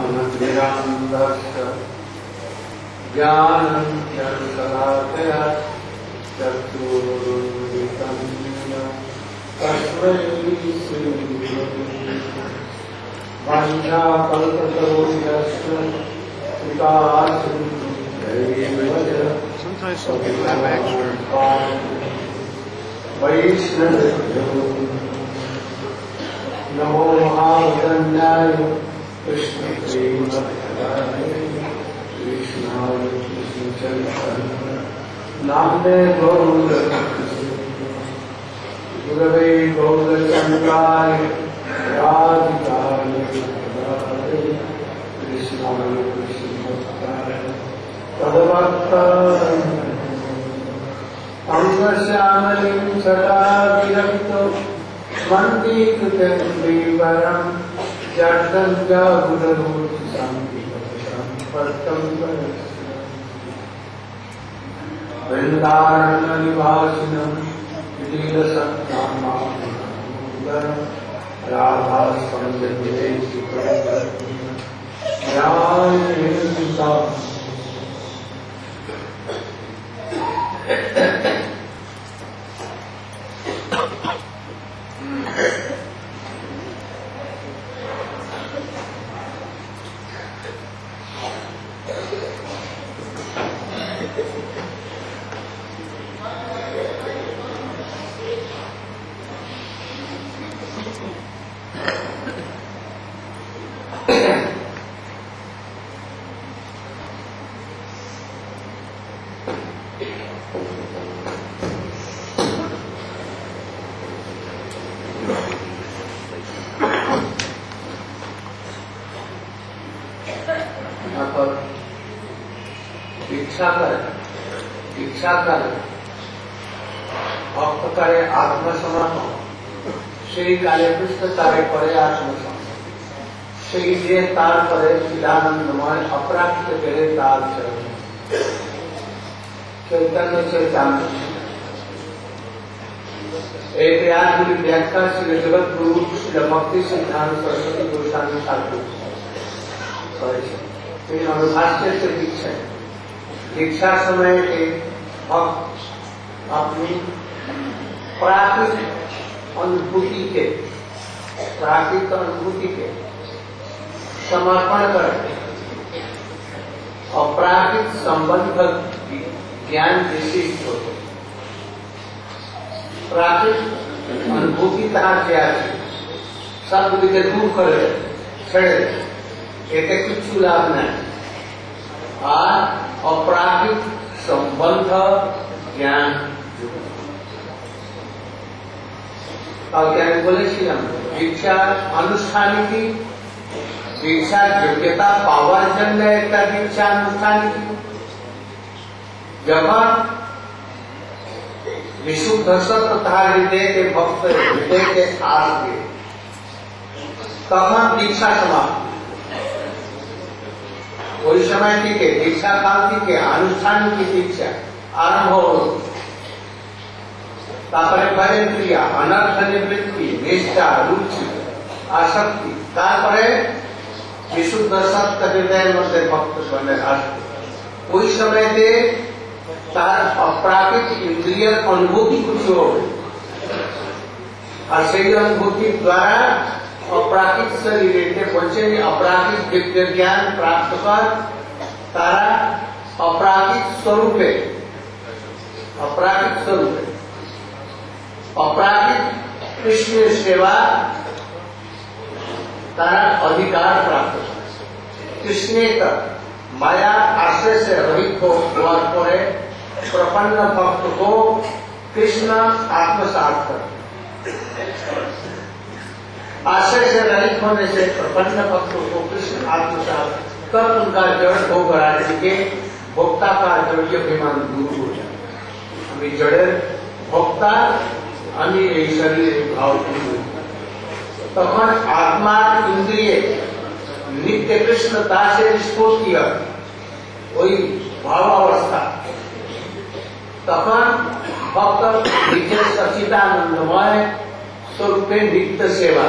ज्ञानतिमिरान्धस्य ज्ञानञ्जनशलाकया चक्षुरुन्मिलितं येन तस्मै श्रीगुरवे वाञ्छाकल्पतरुभ्यश्च कृपासिन्धुभ्यैव Sometimes some people have extra. वैष्णवेभ्यो नमो महावदन्याय कृष्णप्रेमभक्ताय कृष्णाय कृष्णचैतन्य नाम्ने गुरवे गौरचन्द्राय राधिकाय कृष्णाय कृष्णभक्ताय तद्भक्ताय अंगश्यामलिं सदाभिरक्तो मन्दीकृतं जड्डं जागुररोचि सम्पत्तं वृन्दारण्यनिवासिनं लीलसत्तामां राधास्वन्दे दीक्षा कर भक्त करे आत्मसमर्पण সেই কালে কৃষ্ণ তারে করে আত্মসমর্পণ সেই যে তারপরে চিদানন্দময় অপরাধিত পেরে তার চৈতন্য চৈতন্য এই প্রয়াসগুলি ব্যাখ্যা শ্রী জগৎগুরু শ্রী ভক্তি সিদ্ধান্ত সরস্বতী গোস্বামী ঠাকুর করেছেন। তিনি অনুভাষ্যের से दीक्षा दीक्षा समय के भक्त अपनी प्राकृतिक अनुभूति के समर्पण करते और प्राकृतिक संबंध ज्ञान विशिष्ट होते प्राकृतिक अनुभूति कहा गया सब विधि दूर कर छेड़े एक कुछ लाभ नहीं और अपराधिक संबंध ज्ञान और ज्ञान बोले दीक्षा अनुष्ठान की दीक्षा योग्यता पावर जन्य एक दीक्षा अनुष्ठान की जब विशुद्ध सत्य तथा हृदय के भक्त हृदय के आस गए तब दीक्षा समाप्त कोई समय ठीक है दीक्षा काल ठीक है अनुष्ठान की दीक्षा आरंभ हो तापरे भजन क्रिया अनर्थ निवृत्ति निष्ठा रुचि आसक्ति तापरे विशुद्ध सत्य हृदय मध्य भक्त बने कोई समय दे तार अप्राकृत इंद्रिय अनुभूति कुछ हो और सही अनुभूति द्वारा अपराकृत से रिलेटेड बच्चे अपराकृत दिव्य ज्ञान प्राप्त कर तारा अपराकृत स्वरूप अपराकृत कृष्ण सेवा तारा अधिकार प्राप्त कृष्ण का माया आश्रय से रहित हो पड़े प्रपन्न भक्त को कृष्ण आत्मसात कर आश्रय से रहित होने से प्रपन्न भक्तों को कृष्ण आत्मसात तब उनका जड़ भोग राज्य के भोक्ता का जड़ीय अभिमान दूर हो जाए हमें जड़े भोक्ता हमें शरीर भाव तक आत्मा इंद्रिय नित्य कृष्णता से विस्फोट किया वही भाव अवस्था तक भक्त नित्य सचिदानंदमय स्वरूप नित्य सेवा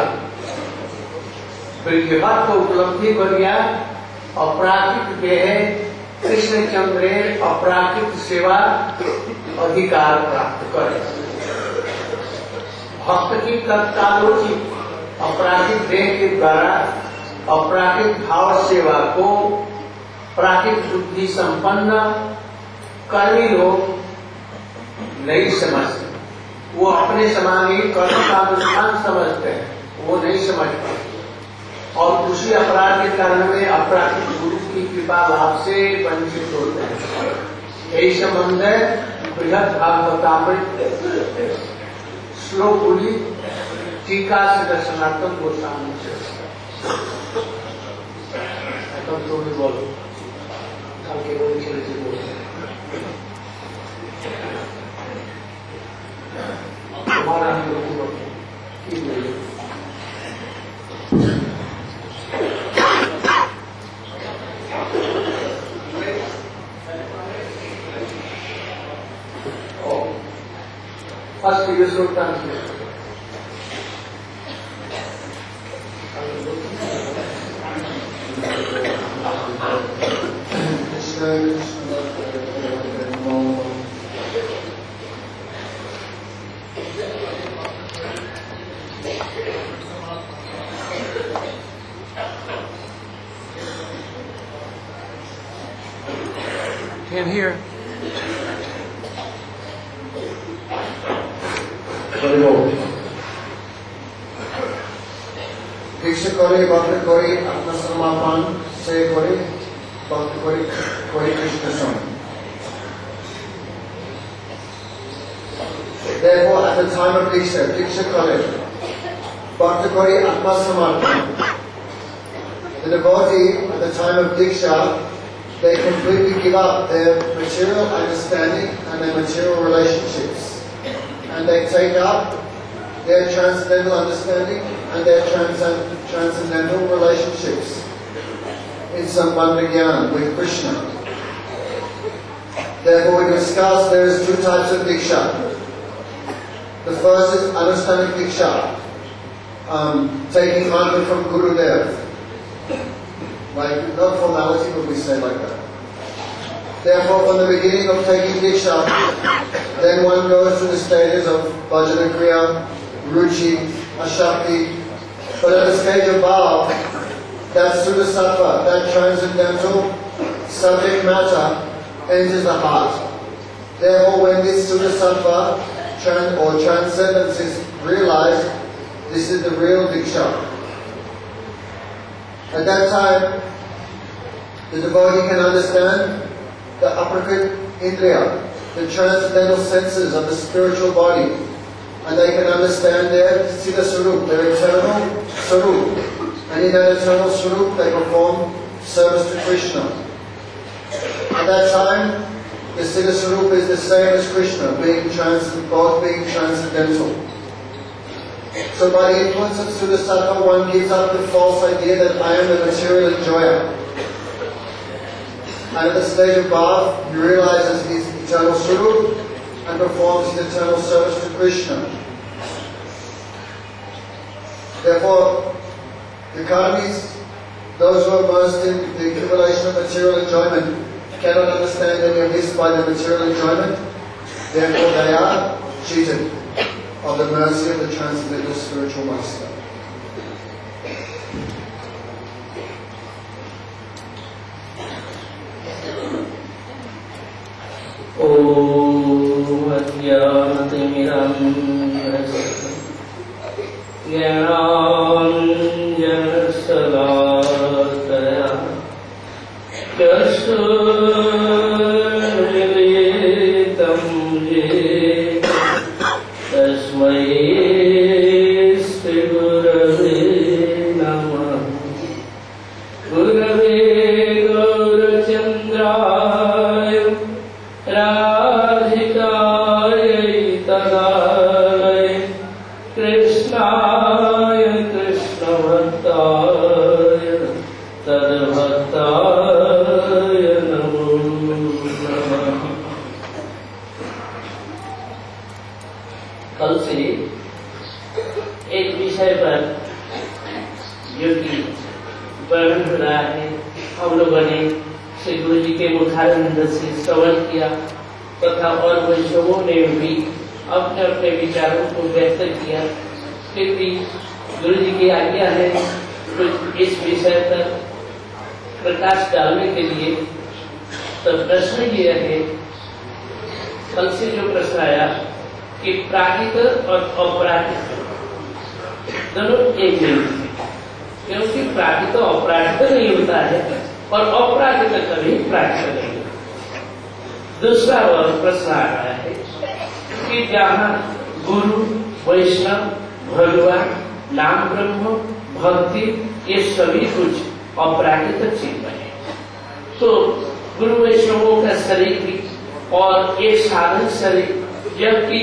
बृहत् को उपलब्धि करिया अपराकृत देह कृष्णचंद्रे अपराकृत सेवा अधिकार प्राप्त करे। भक्त की तत्कालोचित अपराकृत देह के द्वारा अपराकृत भाव सेवा को प्राकृत बुद्धि संपन्न कर्मी लोग नहीं समझते। वो अपने समांगी कर्म का अनुष्ठान समझते हैं, वो नहीं समझ पाते और उसी अपराध के कारण में अपराधिक गुरु की कृपा भाव से वंचित होते हैं। यही संबंध है बृहद भागवतामृत श्लोक बोली टीका से दर्शनात्मक गोस्वामी से तो भी बोलो कल के बोल चले से बोलो हमारा हम लोग की बोले First previous word translation. Can't hear. दीक्षा करे भक्त करे आत्मसमर्पण से करे भक्त करे कोई कृष्ण स्वामी। Therefore, at the time of Diksha करे भक्त करे आत्मसमर्पण. The devotee at the time of Diksha, they completely give up their material understanding and their material relationships, and they take up their transcendental understanding and their transcendental relationships in Sambandha Jnana with Krishna. Therefore we discuss there is two types of Diksha. The first is understanding Diksha, taking mantra from Guru Dev. Like, not formality, but we say like that. Therefore, from the beginning of taking Diksha, then one goes through the stages of Bhajana Kriya, Ruchi, Ashakti. But at the stage above, that Sudasattva, that transcendental subject matter, enters the heart. Therefore, when this Sudasattva or transcendence is realized, this is the real Diksha. At that time, the devotee can understand the aprakrit indriya, the transcendental senses of the spiritual body, and they can understand their Siddha Swarup, their eternal Swarup. And in that eternal Swarup, they perform service to Krishna. At that time, the Siddha Swarup is the same as Krishna, both being transcendental. So by the influence of Sudasattva, one gives up the false idea that I am the material enjoyer. And at the stage above, he realizes his eternal Swarup and performs his eternal service to Krishna. Therefore, the karmis, those who are immersed in the accumulation of material enjoyment, cannot understand any of this by the material enjoyment. Therefore, they are cheated of the mercy of the transcendental spiritual master. Om Adhyatimiramyasya Jnananjanasalakaya Chakshurmilitam Yena Tasmai Shri Gurave Namah. Gurave Gaurachandraya Radhikaya Tadalaya Krishnaya Krishna Bhattaya Tadbhattaya Namo Namah. कल से एक विषय पर योगी वर्णन हो रहा है। हम लोगों ने श्री गुरु जी के मुखारविंद से श्रवण किया तथा और वैष्णवों ने भी अपने अपने विचारों को व्यक्त किया। फिर भी गुरु जी की आज्ञा है कुछ इस विषय पर प्रकाश डालने के लिए। तो प्रश्न ये है, कल से जो प्रश्न आया कि प्राकृत और अपराकृत दोनों एक नहीं है, क्योंकि प्राकृत अपराकृत नहीं होता है और अपराकृत कभी प्राकृत नहीं होता। दूसरा प्रश्न आ रहा है कि जहाँ गुरु वैष्णव भगवान नाम ब्रह्म भक्ति ये सभी कुछ अपराकृत चीज है, तो गुरु वैष्णवों का शरीर भी और एक साधन शरीर, जबकि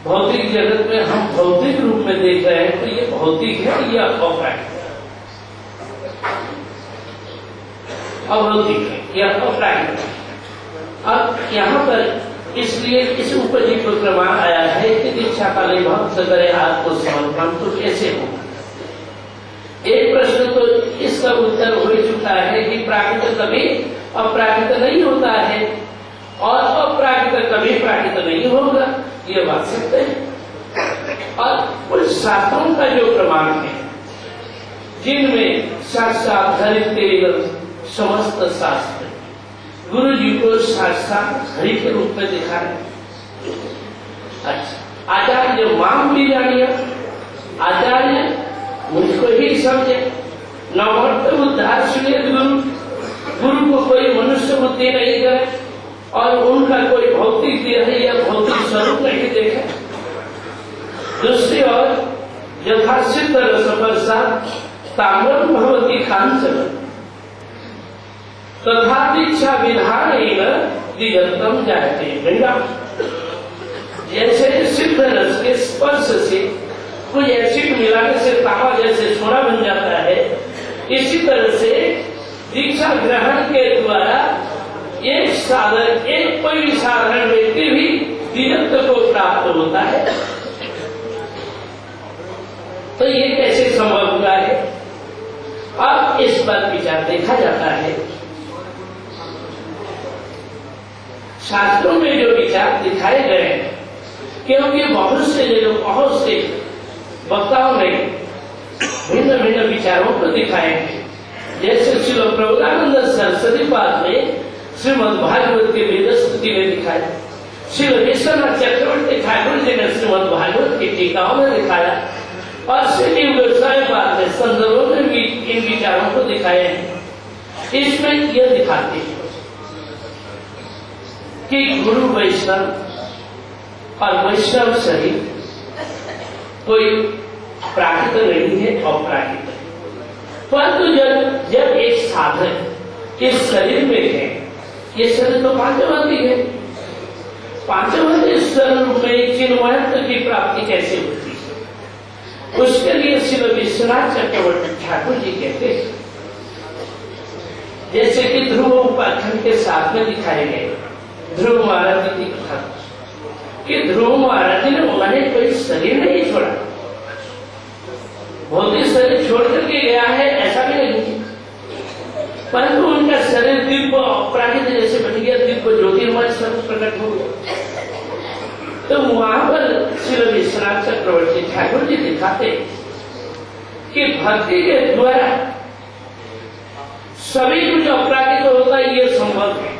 भौतिक जगत में हम भौतिक रूप में देख रहे हैं तो ये भौतिक है, ये अपराकृत है, अभौतिक है, यह अपराकृत है। अब यहाँ पर इसलिए इस उपजीव प्रमाण आया है कि दीक्षा काले भक्त करे आत्म समर्पण तो कैसे हो। एक प्रश्न तो इसका उत्तर हो चुका है कि प्राकृत कभी अपराकृत नहीं होता है और अपराकृत कभी प्राकृत नहीं होगा, ये बात सत्य है। और कुछ शास्त्रों का जो प्रमाण है जिनमें साक्षात हरित समस्त शास्त्र गुरु जी को साक्षात हरि के रूप में दिखाए। अच्छा, आचार्य माम भी जानिए, आचार्य मुझको ही समझे, नववर्त उद्धार सुनिए गुरु, गुरु को कोई मनुष्य बुद्धि नहीं करे और उनका कोई भौतिक देह या भौतिक स्वरूप नहीं देखे। दूसरी ओर यथासिद्ध रसवर्षा ताम्रम भवती कांचन तथा दीक्षा विधान दिगंतम जाते गंगा। जैसे सिद्ध रस के स्पर्श से कुछ एसिड मिलाने से तांबा जैसे सोना बन जाता है, इसी तरह से दीक्षा ग्रहण के द्वारा एक साधक, एक कोई साधारण व्यक्ति भी दिगंत को प्राप्त होता है। तो ये कैसे संभव हुआ है? अब इस पर विचार देखा जाता है। शास्त्रों में जो विचार दिखाए गए हैं, क्योंकि बहुत से वक्ताओं ने भिन्न भिन्न विचारों को दिखाए हैं। जैसे श्री प्रभुदानंद सरस्वती पाद ने श्रीमद् भागवत के वेदस्तुति में दिखाया, श्री विश्वनाथ चक्रवर्ती ठाकुर जी ने श्रीमद् भागवत की टीकाओं में दिखाया और श्री गोस्वामी पाद ने संदर्भों में भी इन विचारों को दिखाए हैं। इसमें यह दिखाते हैं कि गुरु वैष्णव और वैष्णव शरीर कोई प्राकृत नहीं है, अपराकृत है। परंतु जब एक साधक इस शरीर में है, ये शरीर तो पांचवंती है, पांचवंती स्वरूप में चिन्मयत्व की प्राप्ति कैसे होती है? उसके लिए श्री विश्वनाथ चक्रवर्ती ठाकुर जी कहते हैं, जैसे कि ध्रुव उपाख्यान के साथ में दिखाए गए ध्रुव महाराज की कथा कि ध्रुव महाराज ने उन्होंने कोई शरीर नहीं छोड़ा, भौतिक शरीर छोड़ करके गया है ऐसा भी नहीं, परंतु उनका शरीर दिव्य अपराकृत जैसे बन गया, दिव्य ज्योतिर्मय स्वरूप प्रकट हो गया। तो वहां पर श्री विश्वनाथ चक्रवर्ती ठाकुर जी दिखाते कि भक्ति के द्वारा सभी कुछ अपराकृत होता है, ये संभव है,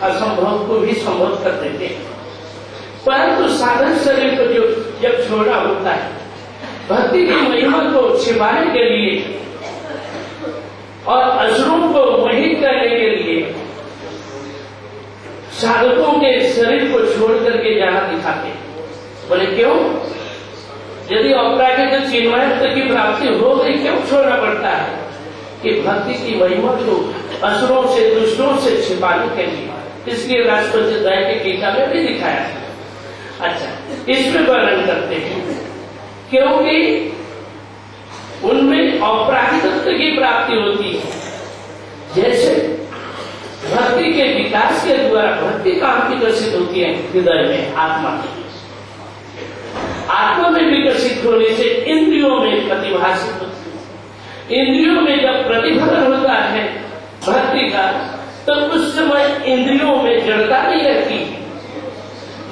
असंभव को भी संभव कर देते हैं। परंतु साधन शरीर को जो जब छोड़ना होता है, भक्ति की महिमा को छिपाने के लिए और असुरों को मोहित करने के लिए साधकों के शरीर को छोड़ करके जाना दिखाते। बोले क्यों? यदि अपराकृत चिन्मयत्व की प्राप्ति हो गई, क्यों छोड़ना पड़ता है? कि भक्ति की महिमा को असुरों से दुष्टों से छिपाने के लिए, इसलिए राष्ट्रपति दया के टीका में भी दिखाया है। अच्छा, इसमें वर्णन करते हैं क्योंकि उनमें अपराकृतत्व की प्राप्ति होती है। जैसे भक्ति के विकास के द्वारा भक्ति कहाँ विकसित होती है? हृदय में, आत्मा में। आत्मा में विकसित होने से इंद्रियों में प्रतिभाषित होती है। इंद्रियों में जब प्रतिफलन होता है भक्ति का, तो उस समय इंद्रियों में जड़ता नहीं रहती।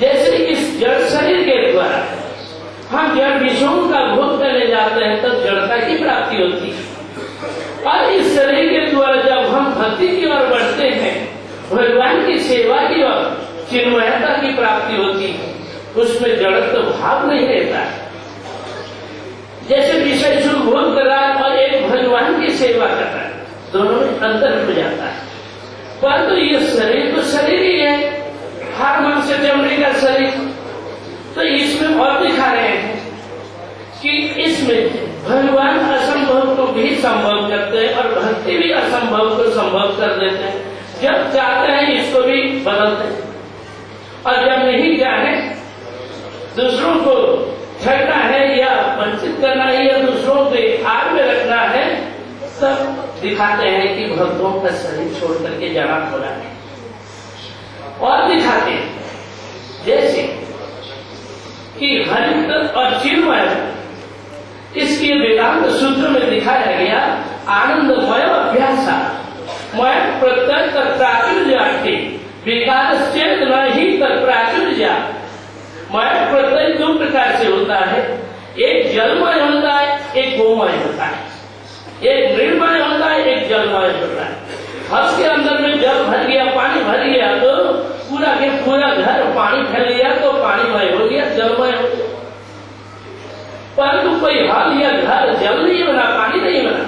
जैसे इस जड़ शरीर के द्वारा हम जड़ विषयों का भोग करने जाते हैं तब जड़ता की प्राप्ति होती है, और इस शरीर के द्वारा जब हम भक्ति की ओर बढ़ते हैं, भगवान की सेवा की ओर चिन्मयता की प्राप्ति होती है, उसमें जड़त्व भाव नहीं रहता है। जैसे विषय सुख भोग कर रहा है और एक भगवान की सेवा कर रहा है, दोनों में अंतर हो जाता है। परंतु ये शरीर तो शरीर ही है, हर मन से चमड़े का शरीर, तो इसमें और दिखा रहे हैं कि इसमें भगवान असंभव को भी संभव करते हैं और भक्ति भी असंभव को संभव कर देते हैं। जब चाहते हैं इसको भी बदलते हैं, और जब नहीं चाहे दूसरों को छेड़ना है या वंचित करना है या दूसरों के आग में रखना है, तब दिखाते हैं कि भक्तों का शरीर छोड़ करके जाना हो रहा है। और दिखाते हैं जैसे कि हरित और चिन्मय, इसके वेदांत सूत्र में दिखाया गया आनंदमय अभ्यास मय प्रत्यय तत्प्राचुर्यार्थी विकार नहीं तत्प्राचुर्या। मय प्रत्यय दो प्रकार से होता है, एक जलमय होता है, एक गोमय होता है। एक मृणमय होता है, एक जलमय होता है। हर्ष के अंदर में जल भर गया, पानी भर गया, तो पूरा के पूरा घर पानी फैल गया तो पानीमय हो गया, जलमय हो गया। परंतु कोई हल या घर जल नहीं बना, पानी नहीं बना,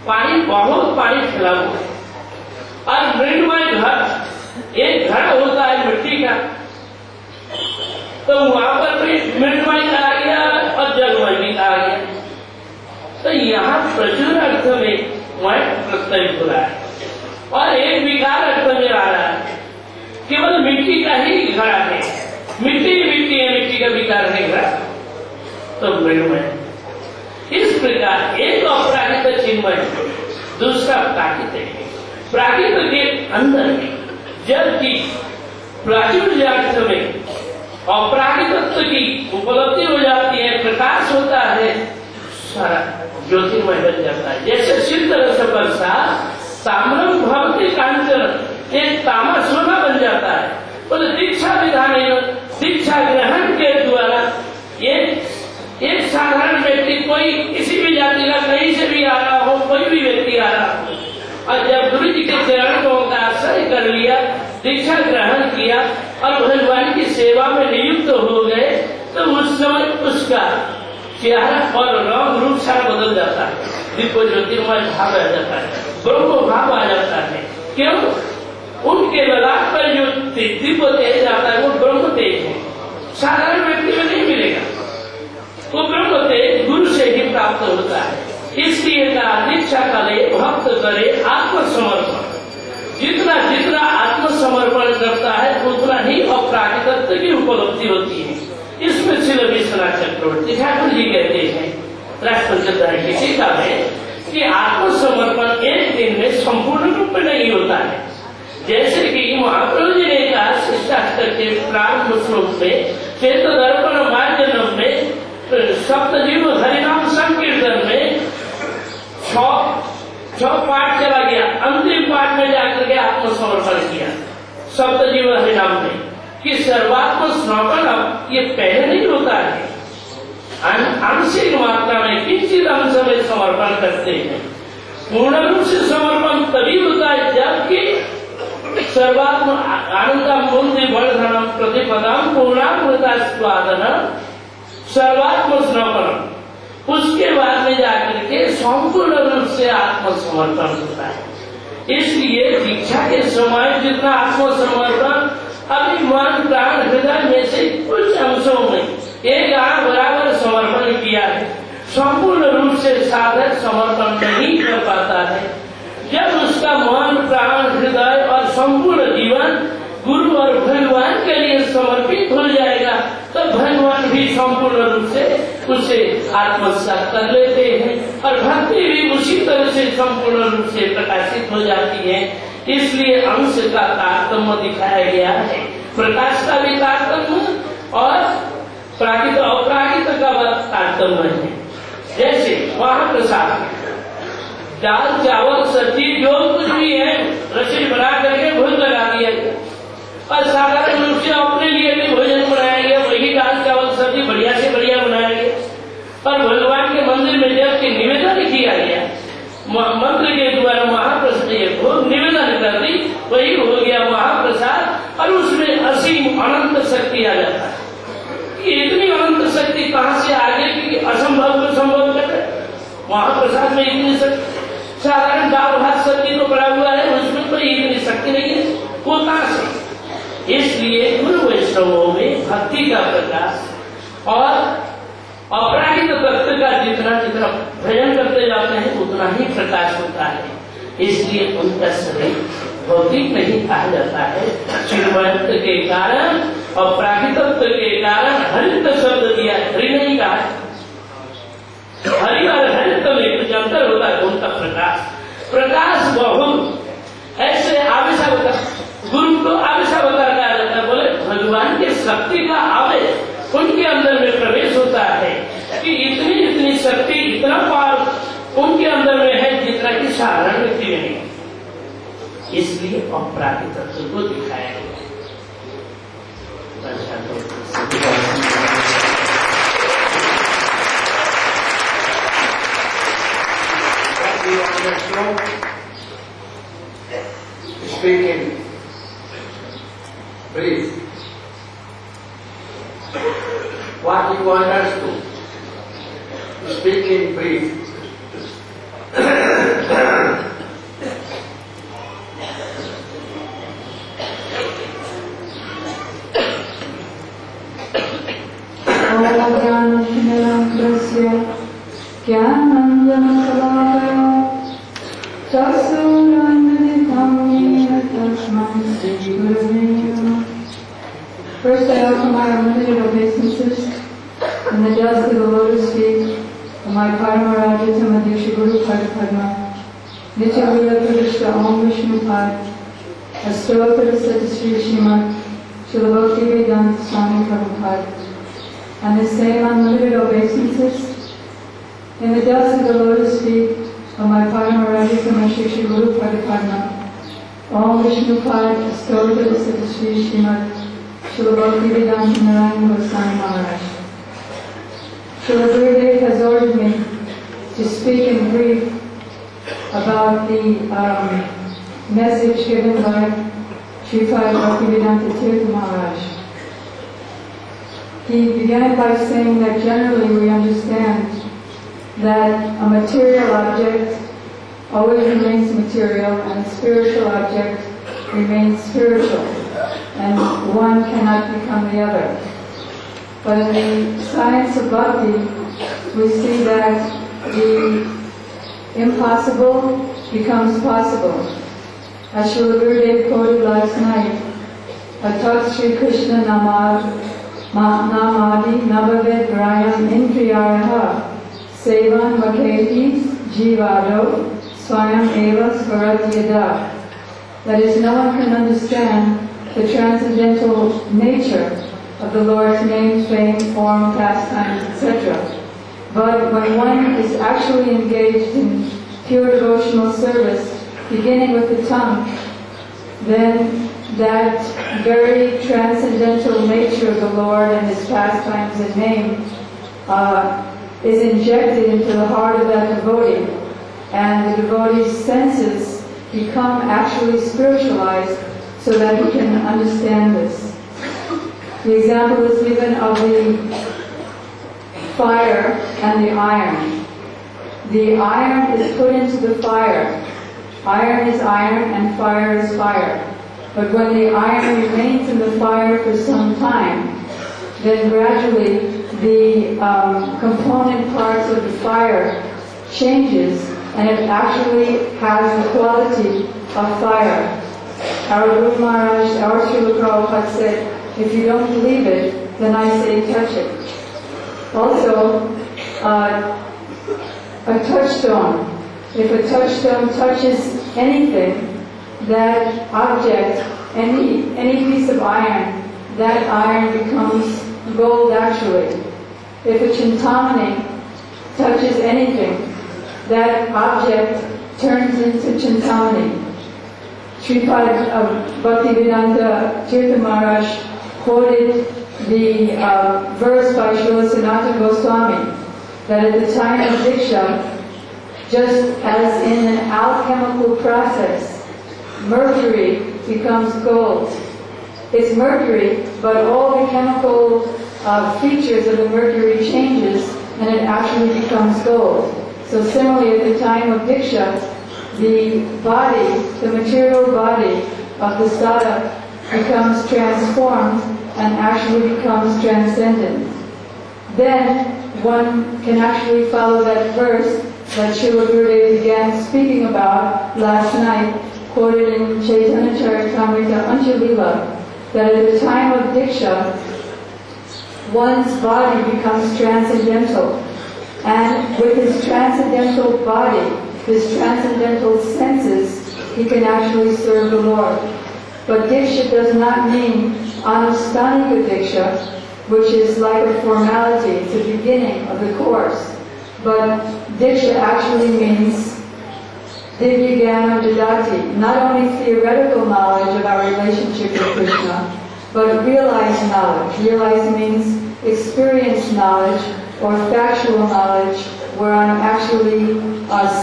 पानी बहुत पानी फैला हुआ है। और मृणमय घर, एक घर होता है मिट्टी का, तो वहां पर भी मृणमय आ गया और जलमय भी आ गया। तो यहाँ प्रचुर अर्थ में मय प्रत्यय हो रहा है और एक विकार अर्थ में आ रहा है। केवल मिट्टी का ही घड़ा है, मिट्टी मिट्टी है, मिट्टी का विकार नहीं घड़ा, तो मृणमय। इस प्रकार एक अपराकृत चिन्मय, दूसरा प्राकृतिक है। प्राकृतिक के अंदर में जबकि प्राचुर्यार्थ में अपराकृतत्व की उपलब्धि हो जाती है, प्रकाश होता है, सारा ज्योतिर्मय बन जाता है। जैसे सिद्ध रस वर्षा ताम्रम भवति कांचन, एक तामा सोना बन जाता है। बोले दीक्षा विधान, दीक्षा ग्रहण के द्वारा एक साधारण व्यक्ति, कोई किसी भी जाति का कहीं से भी आ रहा हो, कोई भी व्यक्ति आ रहा हो, और जब गुरु जी के चरणों का आश्रय कर लिया, दीक्षा ग्रहण किया और भगवान की सेवा में नियुक्त हो गए, तो उस समय उसका चेहरा और रंग रूप सारा बदल जाता है, दिव्य ज्योतिर्मय भाव आ जाता है, ब्रह्म भाव आ जाता है। क्यों? उनके ललाट पर जो दिव्य तेज आता है वो ब्रह्म तेज है, साधारण व्यक्ति में नहीं मिलेगा। वो ब्रह्म तेज गुरु से ही प्राप्त होता है। इसलिए दीक्षा करे, भक्त करे आत्मसमर्पण। जितना जितना आत्मसमर्पण करता है उतना ही अपराकृतत्व की उपलब्धि होती है। इसमें श्री विश्वनाथ चक्रवर्ती ठाकुर जी कहते हैं राष्ट्रपति की टीका में कि आत्मसमर्पण एक दिन में संपूर्ण रूप में नहीं होता है। जैसे कि महाप्रभु जी ने कहा शिष्टाष्टक के प्रारंभ श्लोक में, चेत दर्पण मार्जनम में, सप्तजीव हरिनाम संकीर्तन में 6 पाठ चला गया, अंतिम पाठ में जाकर के आत्मसमर्पण किया सप्तजीव हरिनाम में, कि सर्वात्म समर्पण ये पहले नहीं होता है, आंशिक मात्रा में किंचित अंश में समर्पण करते हैं। पूर्ण रूप से समर्पण तभी होता है जबकि सर्वात्म आनंदम मुक्ति वर्धनम प्रतिपदम पूर्णामृता स्वादनम सर्वात्म समर्पण, उसके बाद में जाकर के संपूर्ण रूप से आत्मसमर्पण होता है। इसलिए दीक्षा के समय जितना आत्मसमर्पण अभी मन प्राण हृदय में से कुछ अंशों में एक बराबर समर्पण किया है, संपूर्ण रूप से साधक समर्पण नहीं कर पाता है। जब उसका मन प्राण हृदय और संपूर्ण जीवन गुरु और भगवान के लिए समर्पित हो जाएगा, तो भगवान भी संपूर्ण रूप से उसे आत्मसात कर लेते हैं और भक्ति भी उसी तरह से संपूर्ण रूप से प्रकाशित हो जाती है। इसलिए अंश का तारतम्य दिखाया गया है, प्रकाश का भी तारतम्य और प्राकृत अपराकृत का तारतम्य है। जैसे महाप्रसाद, दाल चावल सब्जी जो कुछ भी है रसोई बना करके भोज लगा दिया गया, और साधारण रूप से अपने लिए भी भोजन बनाया गया, वही दाल चावल सब्जी बढ़िया से बढ़िया बनाया गया, और भगवान के मंदिर में जब कि निवेदन किया गया, मंत्र के द्वारा महाप्रसाद भोग निवेदन कर दी, वही हो गया महाप्रसाद, और उसमें असीम अनंत शक्ति आ जाता है। इतनी अनंत शक्ति कहाँ से आ गई कि असंभव को संभव कर रहे। महाप्रसाद में इतनी शक्ति, साधारण दाल भात सब्जी तो पड़ा हुआ है, उसमें कोई इतनी शक्ति नहीं है, वो कहाँ से? इसलिए गुरु वैष्णवों में भक्ति का प्रकाश और अपराहित तत्व का जितना जितना भजन करते जाते हैं उतना ही प्रकाश होता है। इसलिए उनका शरीर भौतिक नहीं कहा जाता है। चिन्मयत्व के कारण और प्राकृतत्व के कारण हरित शब्द दिया, हरि नहीं कहा। हरि और हरित में कुछ अंतर होता है। उनका प्रकाश बहुत ऐसे आवेशावतार, गुरु को आवेशावतार कहा जाता है। बोले भगवान के शक्ति का आवेश उनके अंदर में प्रवेश होता है कि इतनी शक्ति, इतना पार उनके अंदर में है जितना कि साधारण व्यक्ति में नहीं। इसलिए अपराधिक तत्व को दिखाया गया। Speak in brief. What you want us to speak in brief. First, I offer my unlimited obeisances in the dust of the lotus feet of my Paramaraja Tamadesha Guru Padma, Nitya Vila Pradishta Om Vishnu Pad, Astotra Satisri Shrimad, Srila Bhakti Vedanta Swami Prabhupada, and the same unlimited obeisances in the dust of the lotus feet of my Paramaraja Tamadesha Guru Padma, Om Vishnu Pad, Astotra Satisri Shrimad, Srila Bhakti Vedanta Narayana Goswami Maharaj. Srila Gurudev has ordered me to speak in brief about the message given by Srila Bhakti Vedanta Tirtha Maharaj. He began by saying that generally we understand that a material object always remains material and a spiritual object remains spiritual, and one cannot become the other. But in the science of bhakti, we see that the impossible becomes possible. As Srila Gurudev quoted last night, Atat Sri Krishna Namadi Navaved Grayam Indriyaha Sevan Maketi Jivado Swayam Eva Svarat Yada. That is, no one can understand the transcendental nature of the Lord's name, fame, form, pastimes, etc. But when one is actually engaged in pure devotional service, beginning with the tongue, then that very transcendental nature of the Lord and His pastimes and name is injected into the heart of that devotee, and the devotee's senses become actually spiritualized so that he can understand this. The example is given of the fire and the iron. The iron is put into the fire. Iron is iron and fire is fire. But when the iron remains in the fire for some time, then gradually the component parts of the fire changes and it actually has the quality of fire. Our Guru Maharaj, our Srila Prabhupada said, if you don't believe it, then I say touch it. Also, a touchstone. If a touchstone touches anything, that object, any piece of iron, that iron becomes gold actually. If a chintamani touches anything, that object turns into Chintamani. Sripad Bhaktivedanta Tirtha Maharaj quoted the verse by Srila Sanatana Goswami that at the time of Diksha, just as in an alchemical process, mercury becomes gold. It's mercury, but all the chemical features of the mercury changes and it actually becomes gold. So similarly, at the time of Diksha, the body, the material body of the sadhaka becomes transformed and actually becomes transcendent. Then one can actually follow that verse that Srila Gurudev began speaking about last night, quoted in Chaitanya Charitamrita Anjalila, that at the time of Diksha, one's body becomes transcendental. And with his transcendental body, his transcendental senses, he can actually serve the Lord. But Diksha does not mean Anustanika Diksha, which is like a formality, it's the beginning of the course. But Diksha actually means Divya Jnana Jadati, not only theoretical knowledge of our relationship with Krishna, but realized knowledge. Realized means experienced knowledge or factual knowledge, where I'm actually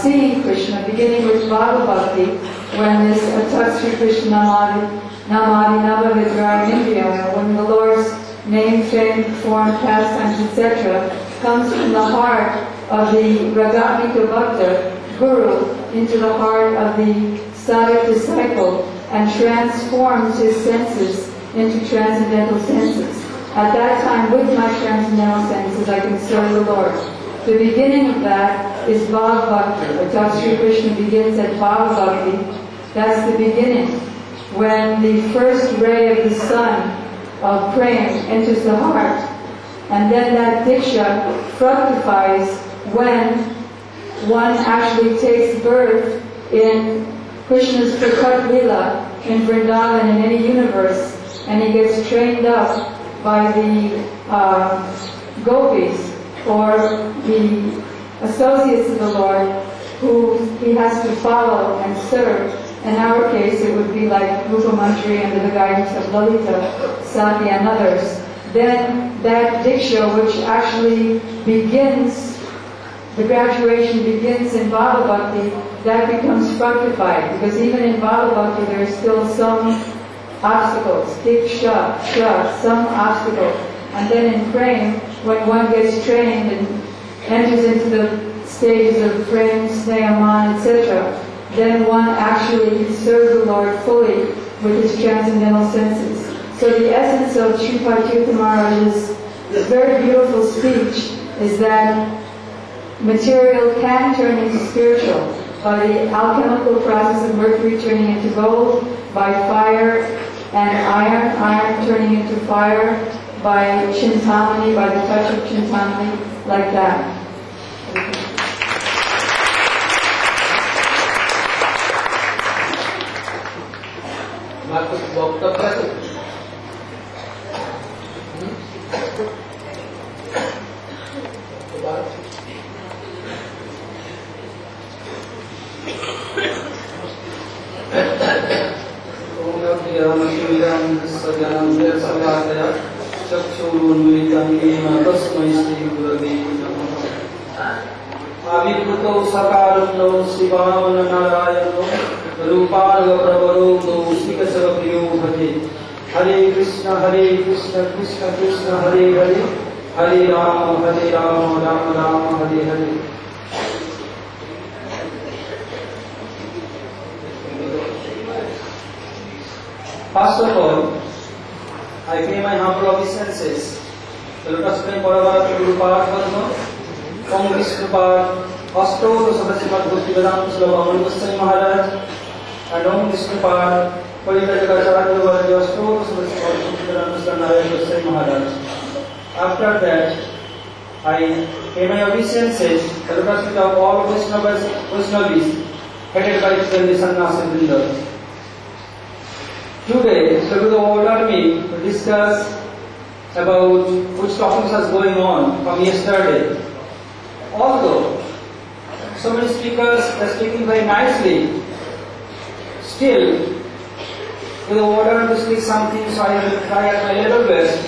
seeing Krishna, beginning with Bhava Bhakti, when this Atak Sri Krishna Namadi Navavidraya Indriya, when the Lord's name, fame, form, pastimes, etc., comes from the heart of the Ragatmika Bhakta, Guru, into the heart of the sadhak disciple, and transforms his senses into transcendental senses. At that time, with my transcendental senses, I can serve the Lord. The beginning of that is Bhava Bhakti. Atak Sri Krishna begins at Bhava Bhakti. That's the beginning. When the first ray of the sun of praying enters the heart, and then that Diksha fructifies when one actually takes birth in Krishna's Prakat Lila in Vrindavan, in any universe, and he gets trained up by the gopis or the associates of the Lord who he has to follow and serve. In our case, it would be like Rupa Mantri under the guidance of Lalita, Sati and others. Then that Diksha, which actually begins, the graduation begins in Bhava Bhakti, that becomes fructified. Because even in Bhava Bhakti there is still some obstacles, Diksha, some obstacle. And then in praying, when one gets trained and enters into the stages of praying, snehaman, etc., then one actually can serve the Lord fully with his transcendental senses. So the essence of Sripad Tirtha Maharaj's very beautiful speech is that material can turn into spiritual by the alchemical process of mercury turning into gold, by fire and iron turning into fire, by Chintamani, by the touch of Chintamani, like that. Aviputo sakarundo Sivamana Narayano Ruparga Pravaro Sikasava Priyo Bhate Hare Krishna Krishna Krishna Hare Hare Hare Rama Rama Rama Hare Hare. First of all, I pay my humble obeisances to the Lotus Flame Bhagavad Guru Padma, Om Vishnu Pad, Asto Sabhasimat Bhaktivedanta Swami Goswami Maharaj, and Om Vishnu Pad, Parikajacharya Varya Asto Sabhasimat Bhaktivedanta Swami Narayana Goswami Maharaj. After that, I pay my obeisances to the Lotus Feet of all Vaishnavis, headed by the Sannyasi Vrinda. Today, Srila ordered me to discuss about which topics was going on from yesterday. although so many speakers are speaking very nicely, still, with the order to speak something, so I will try at my level best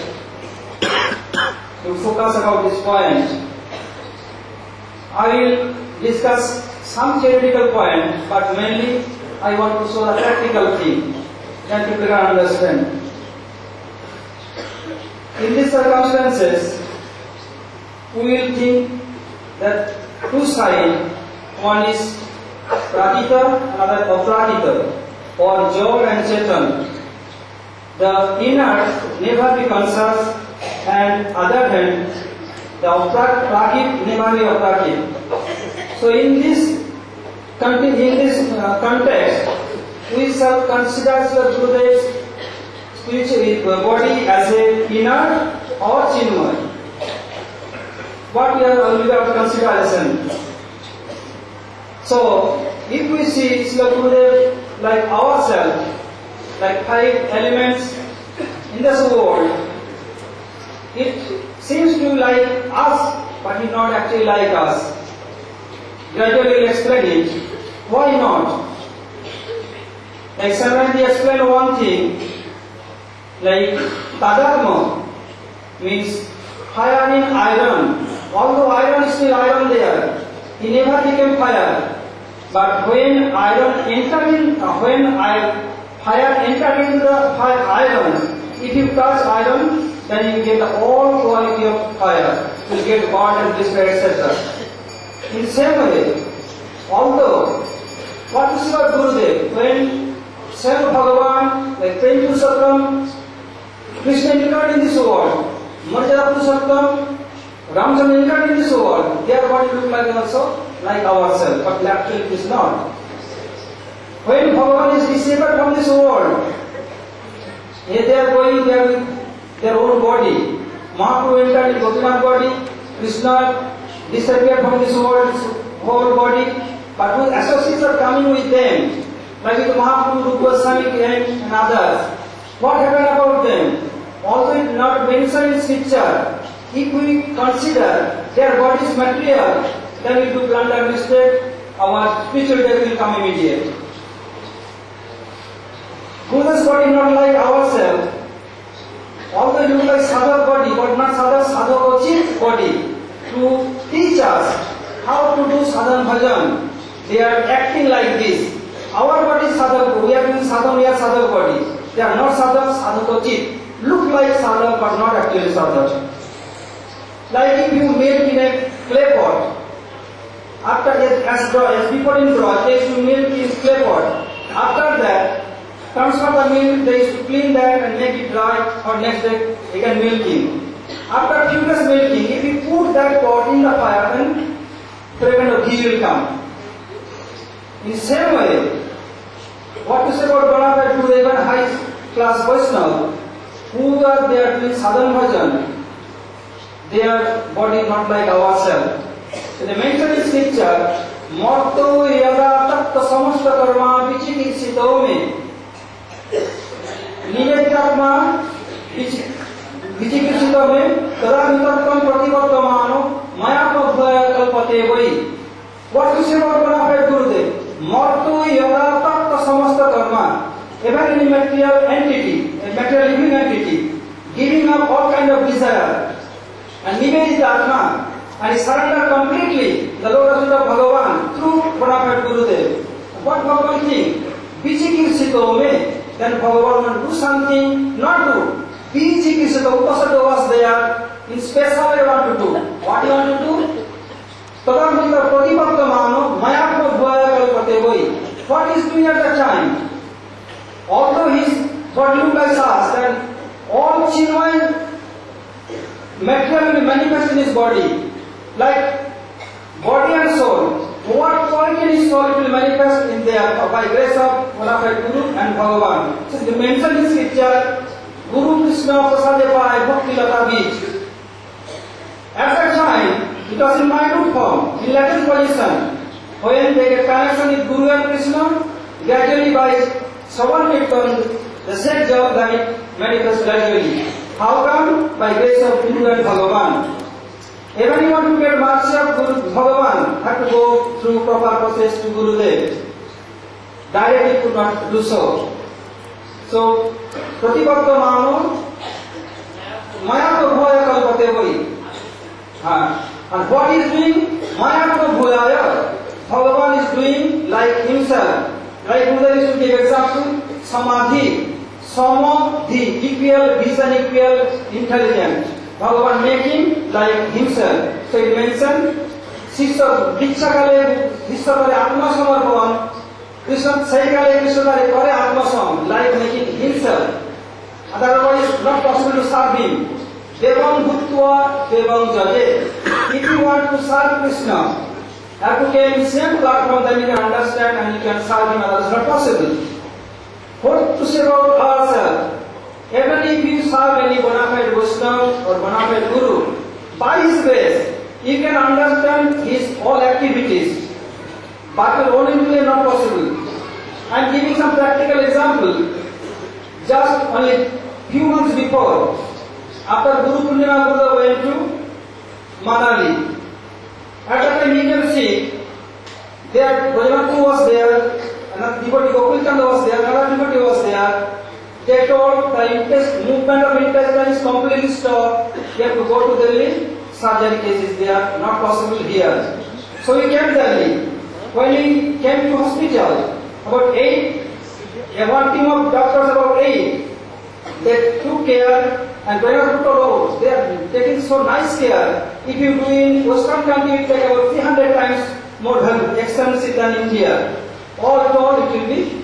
to focus about this point. I will discuss some theoretical point, but mainly I want to show the practical thing that people can understand. In these circumstances, we will think that two sides, one is pratita, another apratita, or Jog and Chetan. The inner never be conscious, and other hand, the prakit never be aprakit. So in this context, we shall consider the Gurudev's spiritual body as a inner or chinmay. What we are under consideration. So, if we see Srila Gurudev like ourselves, like 5 elements in this world, it seems to be like us, but it's not actually like us. Gradually we'll explain it. Why not? Like somebody explain one thing, like tadarma means fire in iron. Although iron is still iron there, he never became fire. But when fire entered into the iron, if you touch iron, then you get all quality of fire. You will get burnt and destroyed, etc. In the same way, although what is your Gurudev? When Swami Bhagavan, like Prem Purushottam, Krishna entered in this world, Marjada Purushottam, Ramchandra entered in this world, their body look like also like ourselves, but actually it is not. When Bhagavan is disabled from this world, they are going there with their own body. Mahaprabhu entered in Gopinath body, Krishna disappeared from this world, whole body, but whose associates are coming with them, like with Mahaprabhu, Rupa Goswami and others. What happened about them? Although it is not mentioned in scripture, if we consider their body's material, then we do blunder mistake, our spiritual death will come immediate. Guru's body not like ourselves. Although you look like sadhak body, but not sadhak body, to teach us how to do sadhan bhajan. They are acting like this. Our body is sadhak, we are doing sadhan, we are sadhak body. They are not sadhak, sadhak. Look like sadhak, but not actually sadhak. Like if you made in a clay pot, after as before in draw, they used to milk in clay pot. After that, transfer the milk, they used to clean that and make it dry, or next day again milking. After few days milking, if you put that pot in the fire, then the kind of ghee will come. In the same way, what to say about Govardhan to even high class Vaishnava, who are there doing sadhan bhajan, their body not like ourselves. So they mention in scripture, Morto yada tatta samasta karma vichikitsito me nivedakma vichikitsito me tada vitaktam prativattamano mayapabhaya kalpate vai. What to say about Govardhan Gurudev? Morto yada tatta samasta karma. Every material entity, a material living entity, giving up all kind of desire, and Nivedita Atma, and surrender completely the Lord of Bhagavan through Govardhan Gurudev. What Bhagavan think? Vichikitsito me, then Bhagavan will do something, not do. Vichikitsito, Upasada was there, in special way want to do. What do you want to do? Tadamrita Pratipattamano, Mayapma Bhaya Kalpate Vai. What is doing at that time? Although his body looked like us, then all chinmay material will manifest in his body, like body and soul. What quality in his soul it will manifest in there by grace of Guru and Bhagavan. So they mention in scripture, Guru Krishna Prasadepa Bhakti Lata Beach. At that time, it was in minute form, in latent position. When they get connection with Guru and Krishna, gradually by Savan Kirtan, the said job that manifests gradually. How come? By grace of Guru and Bhagavan. If anyone to get mercy of Guru Bhagavan had to go through proper process to Gurudev. Directly could not do so. So, Pratibhakta Mano, Maya to Bhoya Kalpate Vai. And what he is doing? Maya to Bhoya. Bhagavan is doing like himself. Like Buddha used to give example, Samadhi. Samadhi, equal, vision equal, intelligence. Bhagavan making like himself. So it mentioned, Sisha, Dikshakale, Dikshakale, Atma Samarpavan, Krishna, Saikale, Krishnakale, Kare Atma Sam, like making himself. Otherwise, not possible to serve him. Devam Bhuttva, Devam Jale. If you want to serve Krishna, you have to come in same platform, then you can understand and you can serve him, otherwise not possible. What to say about ourselves? Even if you serve any bona fide Vaishnava or bona fide Guru, by his grace, you can understand his all activities. But your own way not possible. I am giving some practical example. Just only few months before, after Guru Purnima, Guru went to Manali. At that time, you can see there Bhajamatu was there, another devotee Gopalchand was there, another devotee was there. They told the movement of intestine is completely stopped. You have to go to Delhi. Surgery cases they are not possible here. So we came to Delhi. When we came to hospital, about 8, one team of doctors about 8, they took care and when I told, they are taking so nice care. If you do in Western country, it take about 300 times more expensive than India. All told it will be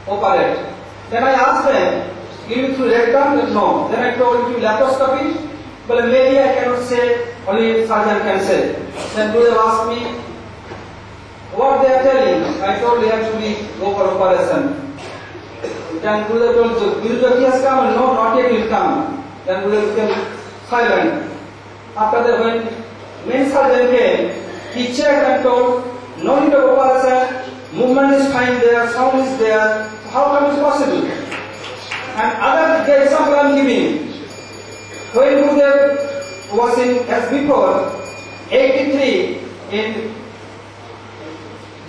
operated. Then I asked them, give it through rectum? No. Then I told it will laparoscopy. But maybe I cannot say, only surgeon can say. Then Gurudev asked me, what they are telling? I told you have to go for operation. Then Gurudev told, Gurudev has come? No, not yet will come. Then Gurudev became silent. After that, when main surgeon came, he checked and told, no need of operation, movement is fine there, sound is there, how come it's possible? And other example I am giving. When Gurudev was in, as before, 83 in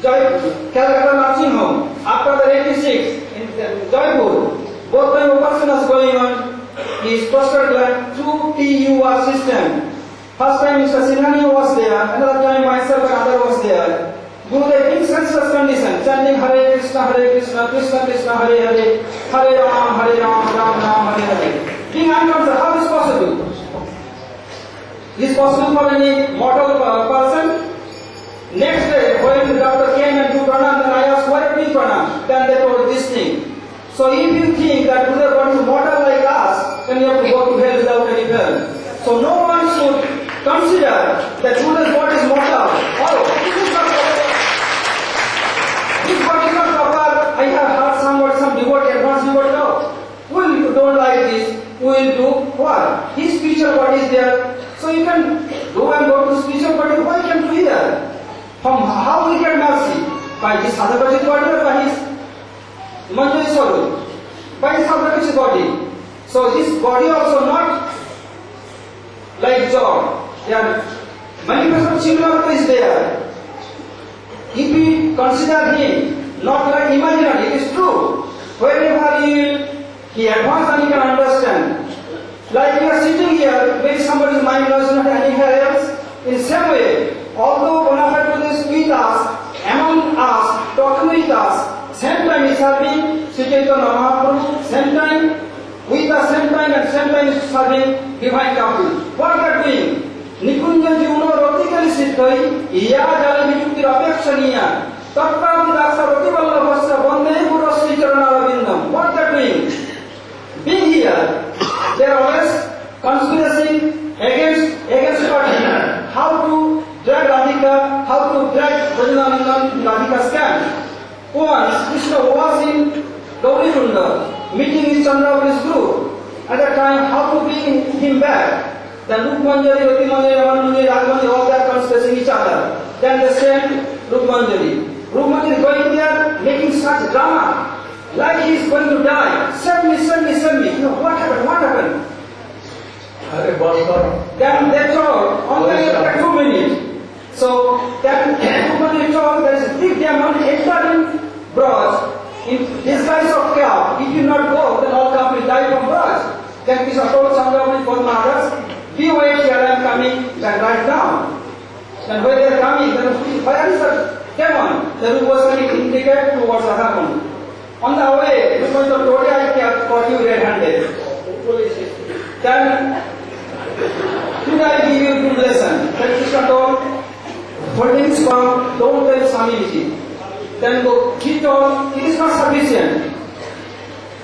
Calcutta nursing home, after the 86 in Jaipur, both time operation was going on, his prostate gland through TUR system. First time Mr. Sinhania was there, another time myself and other was there. Gurudev in senseless condition, chanting Hare Krishna, Krishna Krishna, Hare Hare, Hare Ram, Ram Ram, Hare Hare. Being unconscious, how is possible? Is possible for any mortal person? Next day, when the doctor came and do pranam, then I asked, why do you pranam? Then they told this thing. So if you think that Buddha God is mortal like us, then you have to go to hell without any hell. So no one should consider that Buddha's body is mortal. Oh, this is not proper. This body is not proper. I have heard some devotee, advanced devotee, no. We don't like this. We will do what? His spiritual body is there. So you can go and go to spiritual body. Why can't you here? From how we get mercy? By this Sadhavaji's body or by his Manjari Swarup? By his Sadhavaji's body. So this body also not like God. There manifestation of Chilmata is there. If we consider him not like imaginary, it is true. Wherever he advances and he can understand. Like we are sitting here, maybe somebody's mind does not anywhere else. In the same way, although bona fide Buddha is with us, among us, talking with us, same time is serving Sri Chaitanya Mahaprabhu, same time, with the same time and same time is serving divine couple. What they are doing? Nikunja Jivno Rotikali Siddhai, Ya Jala Vijukti Apekshaniya, Tattva Vidaksa Rotivalla Vasya Bande Guru Sri Charanarabindam. What they are doing? Being here, they are always conspiracy against party. How to drag Radhika, how to drag Brajanandan in Radhika's camp. Once Krishna was in Gaurikunda, meeting with Chandravali's group. At that time, how to bring him back? Then Rukmanjari, Ratimanjari, Ramanjari, Ragmanjari, all that comes facing each other. Then they send Rukmanjari. Rukmanjari is going there, making such drama. Like he is going to die. Send me. No, what happened? अरे बस करो. Then they told, only after 2 minutes. So, then 2 minutes told, there is a big demon entering Braj in disguise of cow. If you not go, then all cow will die from Braj. Then Krishna told Sanghavani for mothers, be wait here, I am coming, then right now. And when they are coming, then where is the demon? The room was going to indicate towards the heaven. On the way, because the Lord I caught you red-handed. Then, should I give you a good lesson? Then Krishna told, holding strong, don't tell Swami. Then he told, it is not sufficient.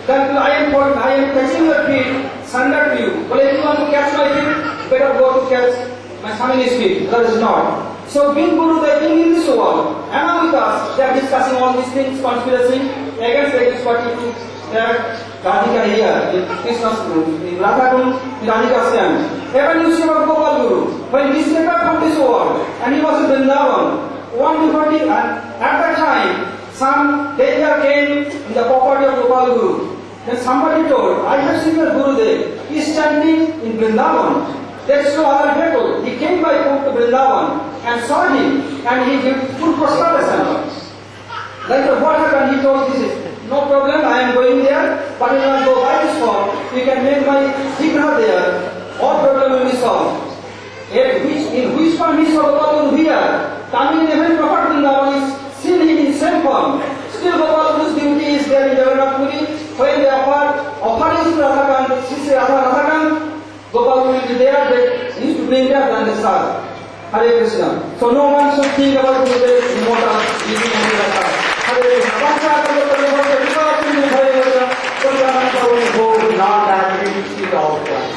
Then I am touching your feet, surrender to you. But if you want to catch my feet, better go to catch my Swami's feet. That is not. So being Guru, they being in this world, and with us, they are discussing all these things, conspiracy against this particular that Radhika here, in Krishna's room, in Radha room, in Radhika stand. Even you see about Gopal Guru, when he stepped out from this world, and he was in Vrindavan, 120, and at that time, some danger came in the property of Gopal Guru. Then somebody told, I have seen your Guru there. He is standing in Vrindavan. That's no other people. He came by foot to Vrindavan and saw him, and he gave full prostration. Like what happened? He told, this is no problem, I am going there, but if I go by this form, you can make my Vigraha there. All problem will be solved. In which form he saw Gopal Guru here? Coming in heaven proper Vrindavan is seen him in same form. Still Gopal Guru's duty is there in Jagannath Puri. When they offerings to Radhakan, Sri Radhakan, Gopal Guru will be there, they used to bring that than the star. Hare Krishna. So no one should think about the immortal living in the star. Hare Krishna. Who not having it all done.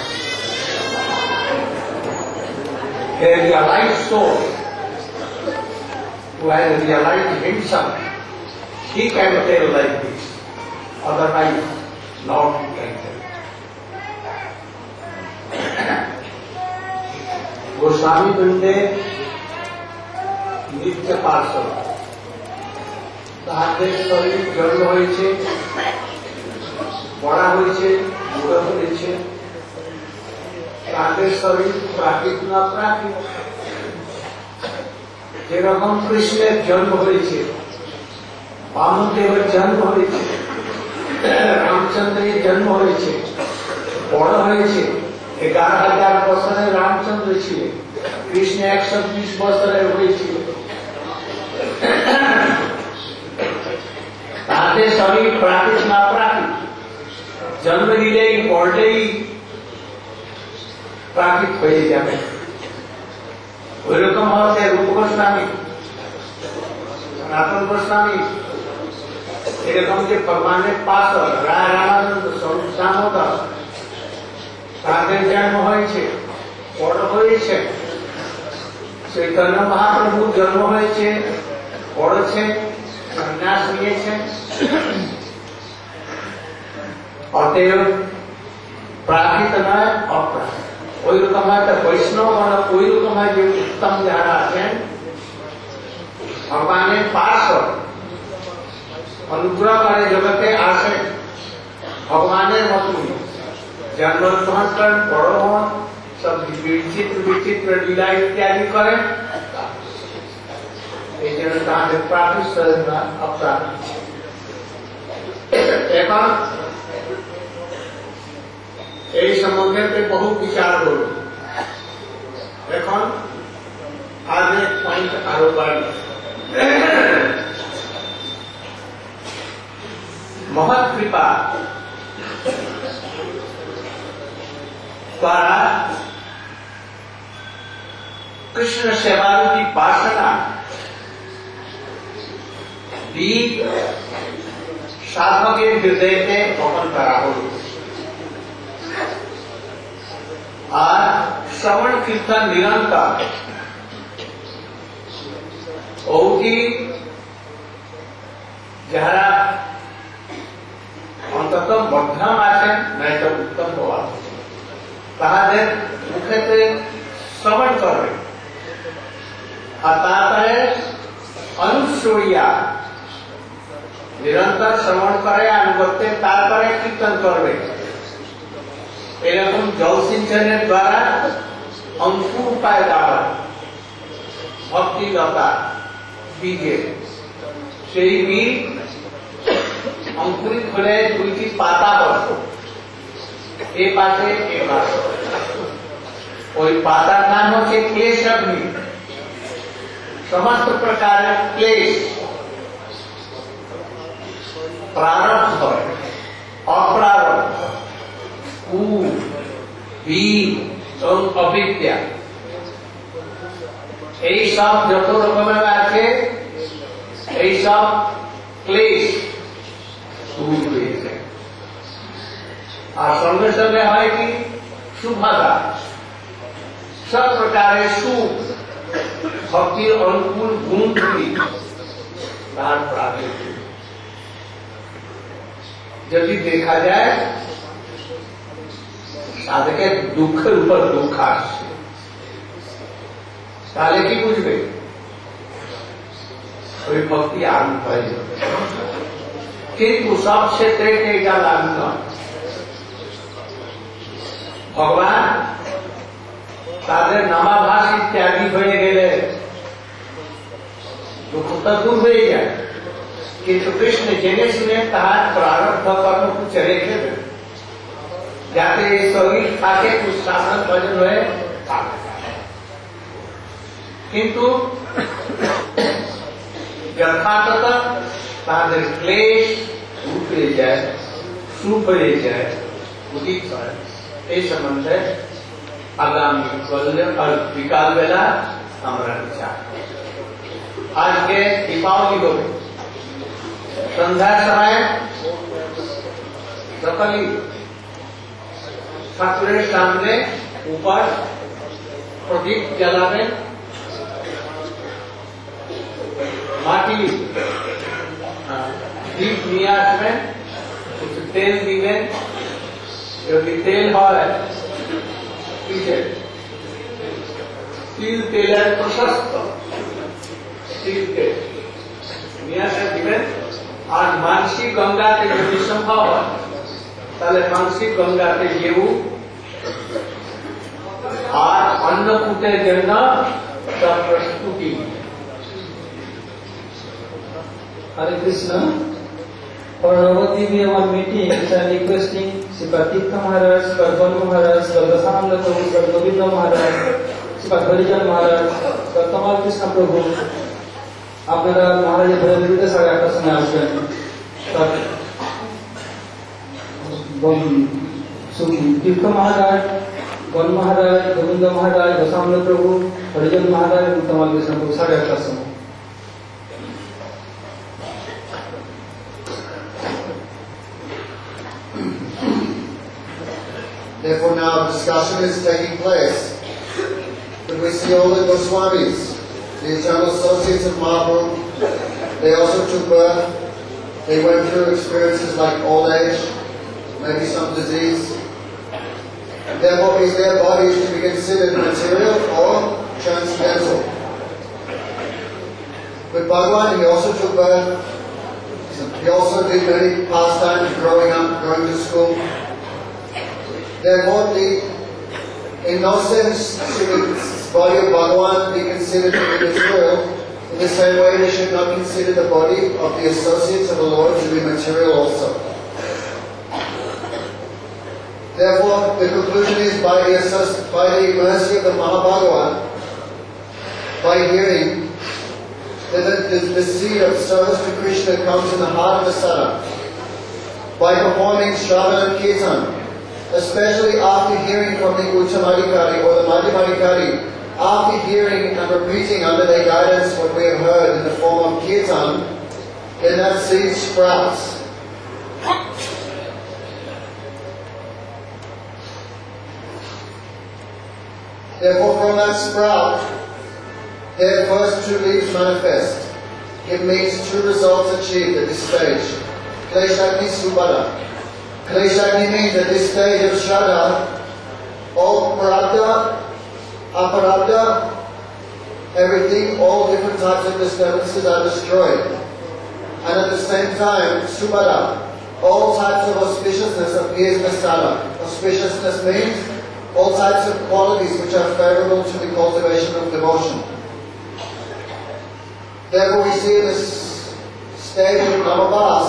A realized soul who has realized himself, he can tell like this. Otherwise, not he can tell. Goswami तुंडे नित्य पार्षद তাদের শরীর জন্ম হয়েছে, বড়া হয়েছে, বুড়ো হয়েছে, তাদের শরীর প্রাকৃত না প্রাকৃত। যেরকম কৃষ্ণের জন্ম হয়েছে, বামদেবের জন্ম হয়েছে, রামচন্দ্রের জন্ম হয়েছে, বড় হয়েছে, 11,000 বছরের রামচন্দ্র ছিলেন, কৃষ্ণ 120 বছরের হয়েছিল। তাদের শরীর প্রাকৃত না প্রাকৃত, জন্ম দিলেই পড়লেই প্রাকৃত হয়ে যাবে। ওইরকম হচ্ছে রূপ গোস্বামী, সনাতন গোস্বামী, এরকম যে ভগবানের পাশ রায় রামানন্দ, স্বরূপ দামোদর, তাদের জন্ম হয়েছে, বড় হয়েছে। চৈতন্য মহাপ্রভুর জন্ম হয়েছে, পড়েছে, সন্ন্যাস নিয়েছেন। অতএব প্রাকৃত নয়, অপ্রাকৃত। ওইরকম একটা বৈষ্ণব, ওইরকম যে উত্তম যারা আছেন, ভগবানের পার্শ্বদ অনুগ্রহ করে জগতে আসেন, ভগবানের মতই জন্মগ্রহণ করেন, বড় হন, সব বিচিত্র বিচিত্র লীলা ইত্যাদি করেন। এই জন্য তাদের প্রাকৃত না অপ্রাকৃত। এখন এই সম্বন্ধে বহু বিচার হল। এখন আজ এক পয়েন্ট আরো বাড়ি। মহৎ কৃপা द्वारा कृष्ण सेवारूपी वासना बीज साधकेर हृदयते बहन करा हल और श्रवण कीर्तन निरंतर औटी যারা অন্তত মধ্যম আছেন, নয়তো উত্তম হওয়া, তাহাদের মুখেতে শ্রবণ করবে, আর তারপরে অনুশ্রয়া নিরন্তর শ্রবণ করে আনুগত্যে, তারপরে কীর্তন করবে। এরকম জলসিঞ্চনের দ্বারা অঙ্কুর পায়দা হয় ভক্তিলতা বীজে, সেই বীজ অঙ্কুরিত হলে দুইটি পাতা বসে, এ পাশে এ পাশে। ওই পাতার নাম হচ্ছে ক্লেশ অগ্নি। সমস্ত প্রকারের ক্লেশ, প্রারব্ধ, অপ্রারব্ধ, বীজ এবং অবিদ্যা, এই সব যত রকমের আছে এই সব ক্লেশ দূর হয়েছে। আর সঙ্গে সঙ্গে হয় কি সুভাদা, সব প্রকারের সুখ, ভক্তির অনুকূল গুণগুলি তার প্রাপ্তি। যদি দেখা যায় সাধকের দুঃখের উপর দুঃখ আসছে, তাহলে কি বুঝবে? ওই ভক্তি আরম্ভ হয়ে যাবে। কিন্তু সব ক্ষেত্রে এটা লাগু নয়। ভগবান তাদের নামাভাস ইত্যাদি হয়ে গেলে দুঃখটা দূর হয়ে যায়, কিন্তু কৃষ্ণ জেনে শুনে তাহার প্রারব্ধ কর্মকে রেখে দেবে, যাতে এই শরীর থাকে কুশাসন ভজন হয়ে থাকে। কিন্তু যথাযথ তাদের ক্লেশ দূর হয়ে যায়, সুখ হয়ে যায়, উদিত হয়। এই সম্বন্ধে আগামী বিকাল বেলা আমরা বিচার। আজকে দীপাবলি হবে, সন্ধ্যার সময় সকালে ঠাকুরের সামনে উপর প্রদীপ জ্বালাবেন, মাটি দীপ নিয়ে আসবেন, কিছু তেল দিবেন। যদি তেল হয় কিসের? তিল তেলের প্রশস্ত তিল তেল নিয়ে আসে দিবেন। আর মানসিক গঙ্গাতে যদি সম্ভব হয় তাহলে মানসিক গঙ্গাতে গেউ আর অন্নকূটের জন্য সব প্রস্তুতি। Hare Krishna. For Navati we have one meeting, which are requesting Sripad Tirtha Maharaj, Sripad Banu Maharaj, Sripad Dasananda Prabhu, Sripad Govinda Maharaj, Sripad Harijan Maharaj, Sripad Tamal Krishna Prabhu. আপনারা মহারাজের ভজন দিতে 8:30টার সময় আসবেন। তীর্থ মহারাজ, গণ মহারাজ, গোবিন্দ মহারাজ, দশানন্দ প্রভু, হরিজন মহারাজ এবং তমাল কৃষ্ণ প্রভু 8:30টার সময়। Therefore now discussion is taking place. But we see all the Goswamis, the eternal associates of Mahaprabhu, they also took birth. They went through experiences like old age, maybe some disease. Therefore, is their bodies to be considered material or transcendental? But Bhagavan, he also took birth. He also did many pastimes growing up, going to school. Therefore, in no sense should the body of Bhagavan be considered to be material. In the same way, we should not consider the body of the associates of the Lord to be material also. Therefore, the conclusion is by the mercy of the Mahabhagavan, by hearing that the seed of service to Krishna comes in the heart of the sadhak, by performing Shravana and Kirtan, especially after hearing from the Uttamadhikari or the Madhyamadhikari, after hearing and repeating under their guidance what we have heard in the form of Kirtan, then that seed sprouts. Therefore, from that sprout, their first two leaves manifest. It means two results achieved at this stage. Kleshagni Subhada. Kleshagni means at this stage of Shraddha, all Prarabdha, Aparabdha, everything, all different types of disturbances are destroyed. And at the same time, Subhada, All types of auspiciousness appears in the sthala. Auspiciousness means all types of qualities which are favorable to the cultivation of devotion. Therefore we see in this stage of Namabhas,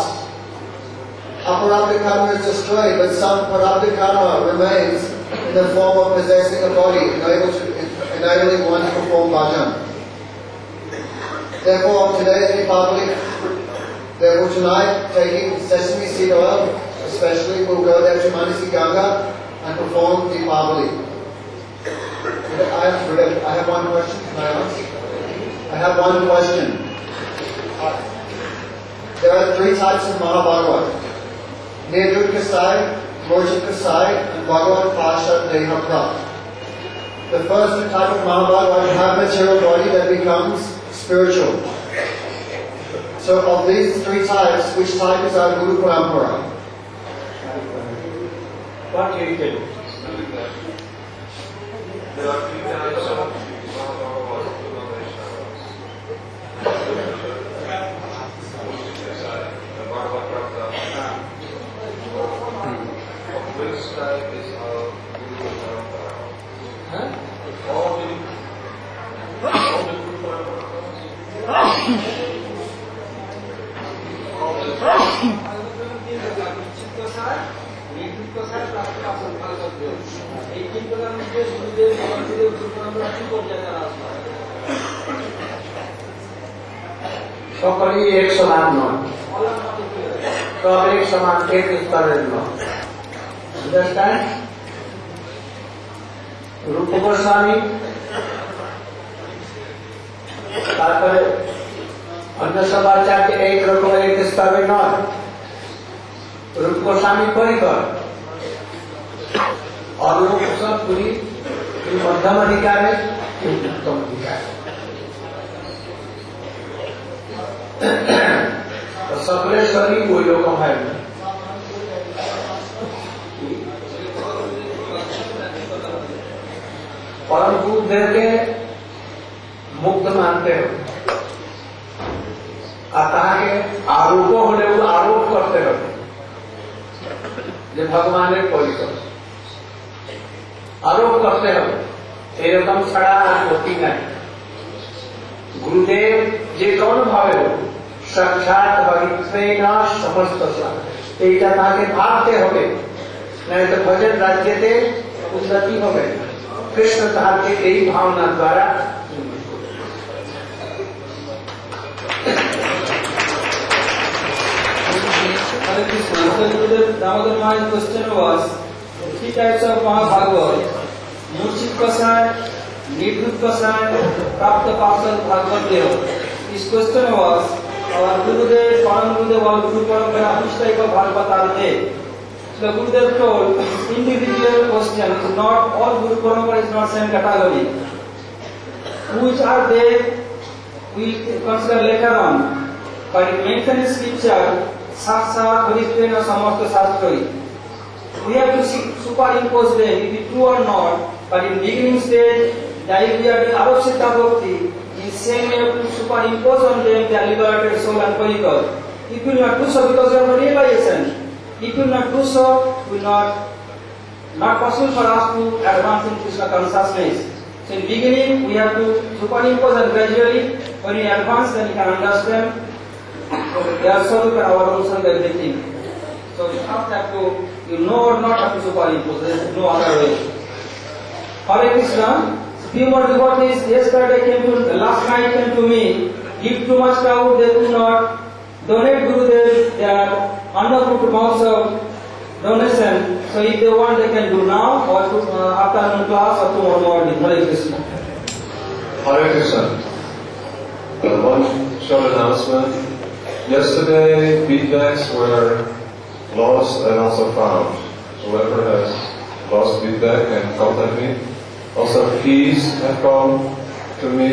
aparabdha karma is destroyed, but some parabdha karma remains in the form of possessing a body, enabling one to perform bhajan. Therefore, today's Republic, therefore tonight, taking sesame seed oil, especially, we'll go there to Manasi Ganga and perform Deepavali. I have one question, can I ask? I have one question. There are 3 types of Mahabhagavat. Nirdut Kasai, Lordship Kasai, and Bhagavan Pasha Deha Prap. The first type of Mahabhagavat have material body that becomes spiritual. So of these 3 types, which type is our Guru Parampara? What do you think? There are 3 types of Mahabhagavat. Which type is our Guru Parampara? All the Guru Parampara? সকলেই এক সমান নয়, সব এক সমান এক স্তরের নয়। Understand? রূপ গোস্বামী, তারপরে অন্য সব আচার্য এক রকম এক স্তরে নয়। রূপ গোস্বামী পরিকর और लोग सब पूरी मध्यम अधिकार है, उत्तम अधिकार है। तो सकलेश्वरी कोई लोग है परम रूप दे के मुक्त मानते हो, के आरोप होने वो आरोप करते रहो जो भगवान परिकर आरोप करते हो एरकम छड़ा होती नहीं। गुरुदेव जे कौन भावे हो साक्षात भवित्वेन समस्त এইটা তাকে ভাবতে হবে, नहीं तो भजन राज्यते उन्नति হবে। कृष्ण তাকে এই ভাবনার দ্বারা Hare Krishna. Damodar Maharaj's question was 3 types of Mahabhagavat: Murchit Kasai, Nidhut Kasai, Prapta Pasal Bhagavad Dev. His question was, our Gurudev, Param Gurudev, or Guru Parampara, which type of Bhagavad are they? So the Gurudev told, individual question is not, all Guru Parampara is not same category. Which are they? We consider later on. But it mentioned in scripture, Sasa, Haristvena, Samasta Sastroi. We have to superimpose them, if it true or not. But in beginning stage, that if we are doing Arapsita Bhakti, in same way we have to superimpose on them their liberated soul and parikar. If we will not do so, because we have no realization. If we will not do so, we will not possible for us to advance in Krishna consciousness. So in beginning, we have to superimpose, and gradually, when we advance, then we can understand their soul and our own soul, everything. So you have to, you know or not have to superimpose, there is no other way. Hare Krishna, few more devotees last night came to me, give too much crowd, they do not donate Gurudev their undercooked amounts of donation. So if they want, they can do now, or afternoon class, or tomorrow morning. Hare Krishna. Hare Krishna. One short announcement. Yesterday, feedbacks were lost and also found. Whoever has lost feedback can contact me. Also, keys have come to me,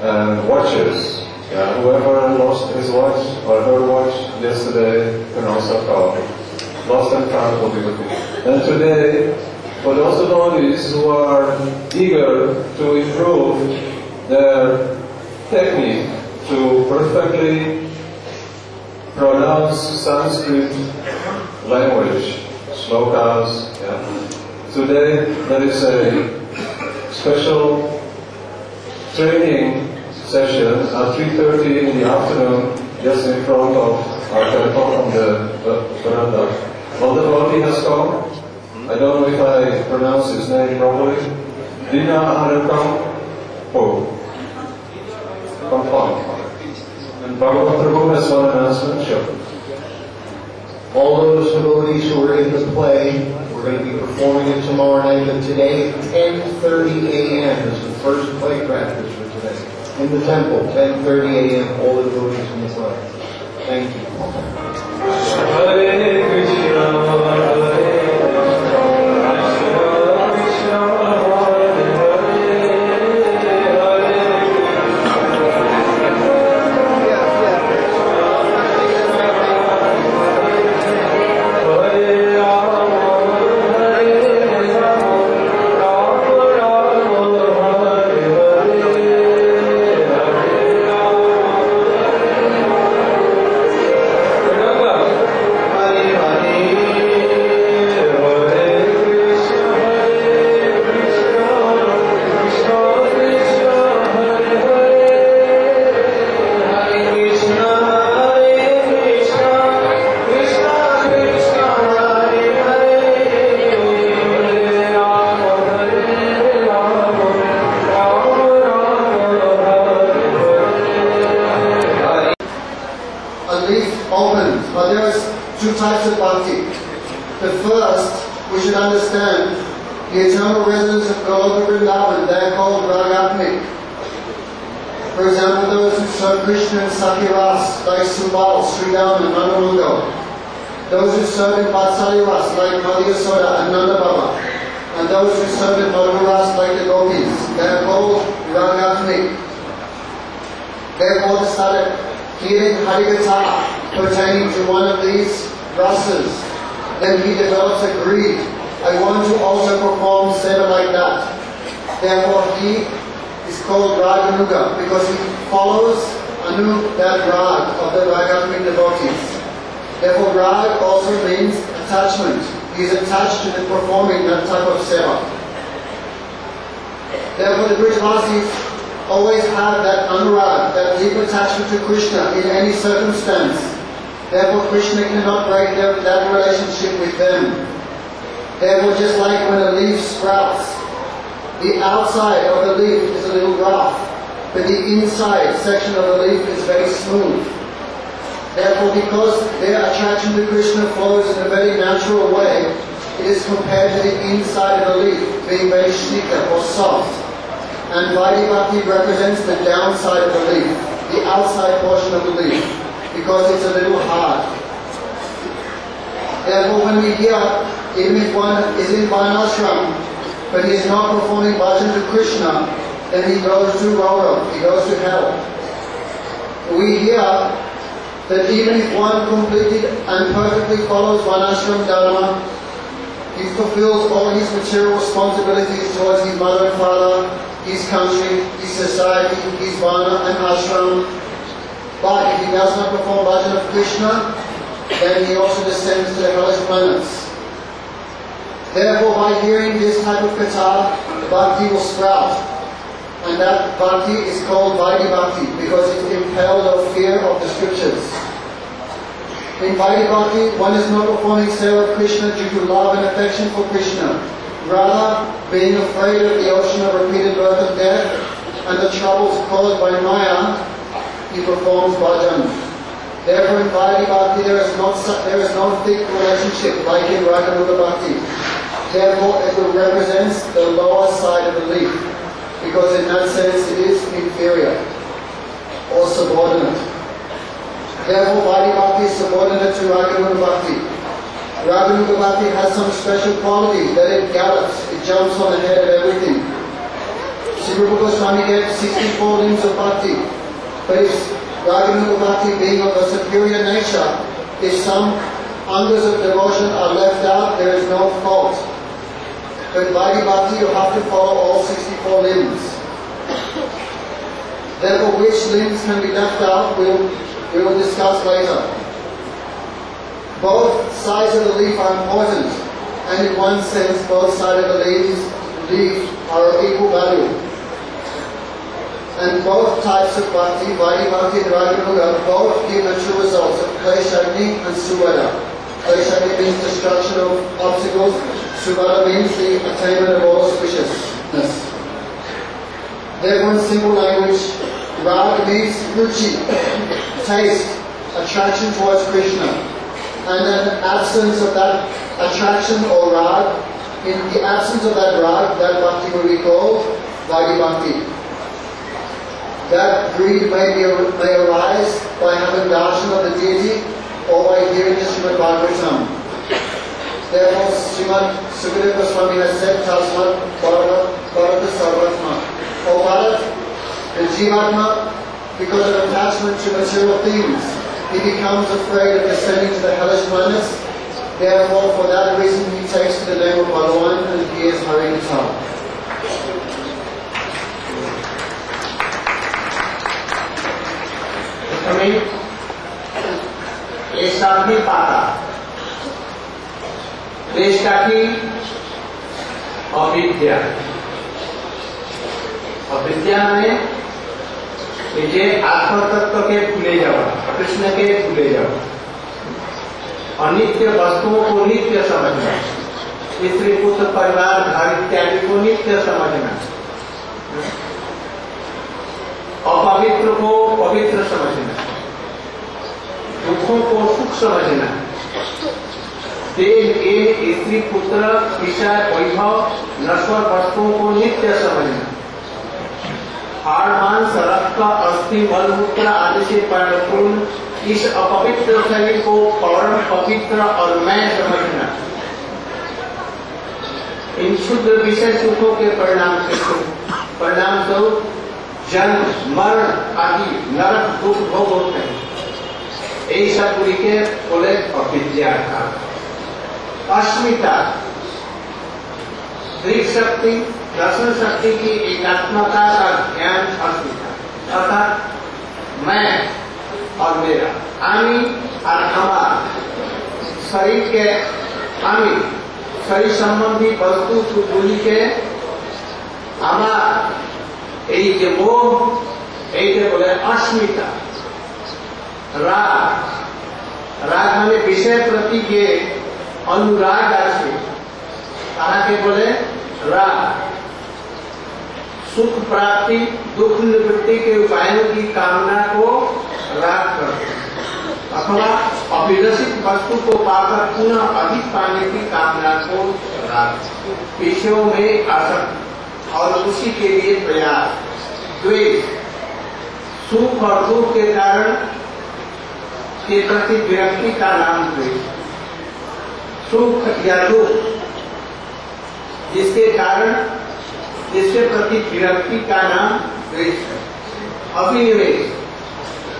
and watches. Whoever lost his watch or her watch yesterday can also call. Lost and found will be with me. And today, for those devotees who are eager to improve their technique to perfectly pronounce Sanskrit language, shlokas. Yeah. Today there is a special training session at 3:30 in the afternoon, just in front of our temple on the veranda. Well, the devotee has come. I don't know if I pronounce his name properly. Dina Harakam Po. And Bhagavad Prabhu has one announcement. Sure. All those devotees who are in the play, we're going to be performing it tomorrow night, but today, 10:30 a.m. is the first play practice for today. In the temple, 10:30 a.m., all the devotees in the play. Thank you. Hare Krishna, Hare section of the leaf is very smooth. Therefore, because their attraction to Krishna flows in a very natural way, it is compared to the inside of the leaf being very shnika or soft. And Vaidhi Bhakti represents the downside of the leaf, the outside portion of the leaf, because it's a little hard. Therefore, when we hear, even if one is in Varnashram, but he is not performing bhajan to Krishna, then he goes to Gaurav, he goes to hell. We hear that even if one completely and perfectly follows Varnashram Dharma, he fulfills all his material responsibilities towards his mother and father, his country, his society, his Varna and ashram. But if he does not perform bhajan of Krishna, then he also descends to the hellish planets. Therefore, by hearing this type of katha, bhakti will sprout. And that bhakti is called Vaidhi Bhakti because it's impelled of fear of the scriptures. In Vaidhi Bhakti, one is not performing seva of Krishna due to love and affection for Krishna. Rather, being afraid of the ocean of repeated birth and death and the troubles caused by Maya, he performs bhajan. Therefore, in Vaidhi Bhakti, there is no thick relationship like in Raganuga Bhakti. Therefore, it represents the lower side of the leaf, because in that sense it is inferior or subordinate. Therefore, Vaidhi Bhakti is subordinate to Raganuga Bhakti. Raganuga Bhakti has some special quality that it gallops, it jumps on ahead of everything. Sri Rupa Goswami gave 64 limbs of Bhakti, but if Raganuga Bhakti being of a superior nature, if some angas of devotion are left out, there is no fault. But Vaidhi Bhakti, you have to follow all 64 limbs. Therefore, which limbs can be left out, we will discuss later. Both sides of the leaf are important, and in one sense, both sides of the leaf are of equal value. And both types of bhakti, Vaidhi Bhakti and Raganuga, both give the true results of Kleshagni and Suvada. Kleshagni means destruction of obstacles, Suvada means the attainment of all auspiciousness. Therefore, in simple language, Raga means ruchi, taste, attraction towards Krishna. And in the absence of that attraction or rag, in the absence of that rag, that bhakti will be called Vaidhi Bhakti. That greed may arise by having darshan of the deity or by hearing the Srimad Bhagavatam. Therefore, Srimad Sukadeva Swami has said, Tasmat Bharata Sarvatma. O Bharat, the Jivatma, because of attachment to material things, he becomes afraid of descending to the hellish planets. Therefore, for that reason, he takes to the name of Bhagavan and hears Hari Katha. हमें ये सब भी पाता देशा की अविद्या में ये आत्म तत्व के भूले जाओ, कृष्ण के भूले जाओ, अनित्य वस्तुओं को नित्य समझना, स्त्री पुत्र परिवार घर इत्यादि को नित्य समझना, अपवित्र को पवित्र समझना, दुखों को सुख समझना, देह के स्त्री पुत्र विषय वैभव नश्वर वस्तुओं को नित्य समझना, हाड़ मांस रक्त अस्थि मलमूत्र आदि से परिपूर्ण इस अपवित्र शरीर को परम पवित्र और मैं समझना, इन शुद्ध विषय सुखों के परिणाम स्वरूप जन्म मरण आदि नरक दुख भोग होते हैं। यही सब पूरी के बोले अविद्या का अस्मिता, दृढ़ शक्ति दर्शन शक्ति की एकात्मता का ज्ञान अस्मिता अर्थात मैं और मेरा आमी और हमारा शरीर के आमी शरीर संबंधी वस्तु सुबुली के हमारा एक मोह एक बोले अस्मिता, राग माने विषय प्रति के अनुराग आश्री कहा के बोले राग, सुख प्राप्ति दुख निवृत्ति के उपायों की कामना को राग करते अथवा अभिलषित वस्तु को पाकर पुनः अधिक पाने की कामना को राग, विषयों में आसक्त और उसी के लिए प्रयास, द्वेष, सुख और दुख के कारण के प्रति विरक्ति का नाम द्वेष, सुख या दुख जिसके कारण जिसके प्रति विरक्ति का नाम द्वेष है। अभिनिवेश,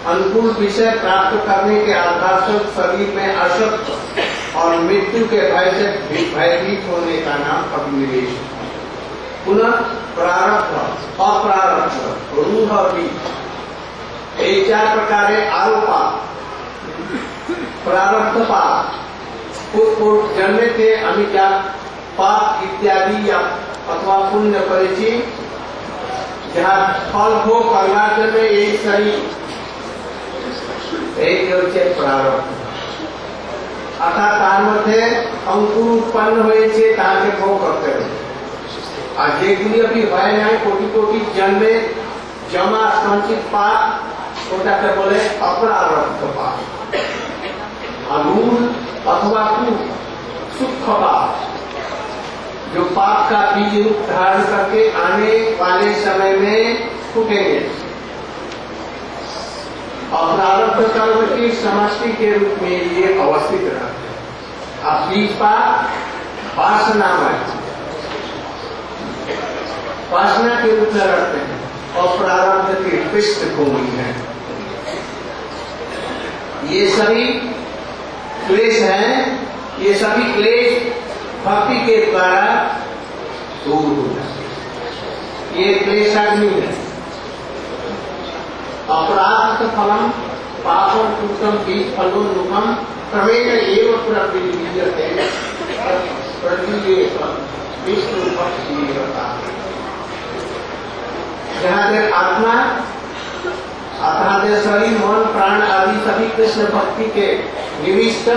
अनुकूल विषय प्राप्त करने के आधार पर शरीर में अशक्त और मृत्यु के भय से भयभीत होने का नाम अभिनिवेश है। पुनः प्रारब्ध अप्रारब्ध रूढ़ और ये चार प्रकार आरोपा, प्रारब्ध पाप पूर्व जन्मे थे अमित्या पाप इत्यादि या अथवा पुण्य परिचय जहाँ फल हो परमात्मा में एक शरीर एक प्रारब्ध अर्थात तार मध्य अंकुर उत्पन्न हुए ताके भोग करते हैं और जेगुली अभी भय नहीं कोटि कोटि जन्मे जमा संचित पाप उठाकर बोले अपरारब्ध पाप, अनूल अथवा सुख पाप जो पाप का बीज रूप धारण करके आने वाले समय में फूटेंगे, अपरारब्ध कर्म की समष्टि के रूप में ये अवस्थित रहते हैं। अब बीज पाप वासनामय वासना के रूप में रहते हैं और प्रारब्ध की पृष्ठभूमि है। ये सभी क्लेश हैं, ये सभी क्लेश भक्ति के द्वारा दूर हो जाते। ये क्लेशाग्नि है। अपराध फलम पापम कृतम बीज फलोन्मुखम क्रमेण एव प्रविलीयते प्रविलीयेत विष्णु भक्तिरता। जहाँ देर आत्मा तहाँ देर शरीर मन प्राण आदि सभी कृष्ण भक्ति के निविष्ट,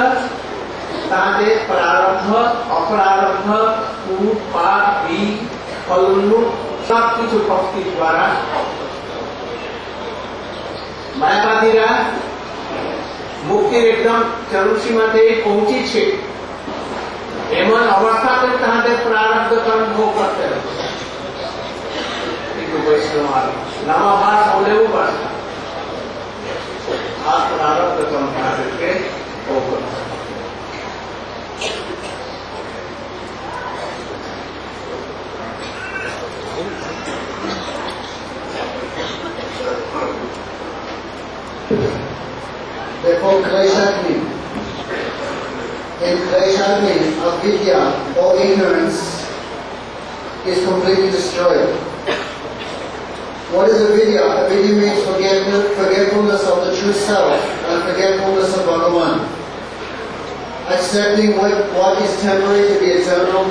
तहाँ देर प्रारब्ध अपरारब्ध पूर्व पाप बीज फलनु सब कुछ भक्ति द्वारा मायावादीरा मुक्ति एकदम चरुसीमा पहुंची छे एमन अवस्था पर तहाँ देर प्रारब्ध कर्म भोग करते रहते वैष्णव नामाभास होने पड़ता आप प्रारब्ध कर्म के भोग करते। Therefore, Kleshagni. In Kleshagni, avidya or ignorance is completely destroyed. What is avidya? Avidya means forgetfulness of the true self and forgetfulness of Bhagavan. Accepting what is temporary to be eternal,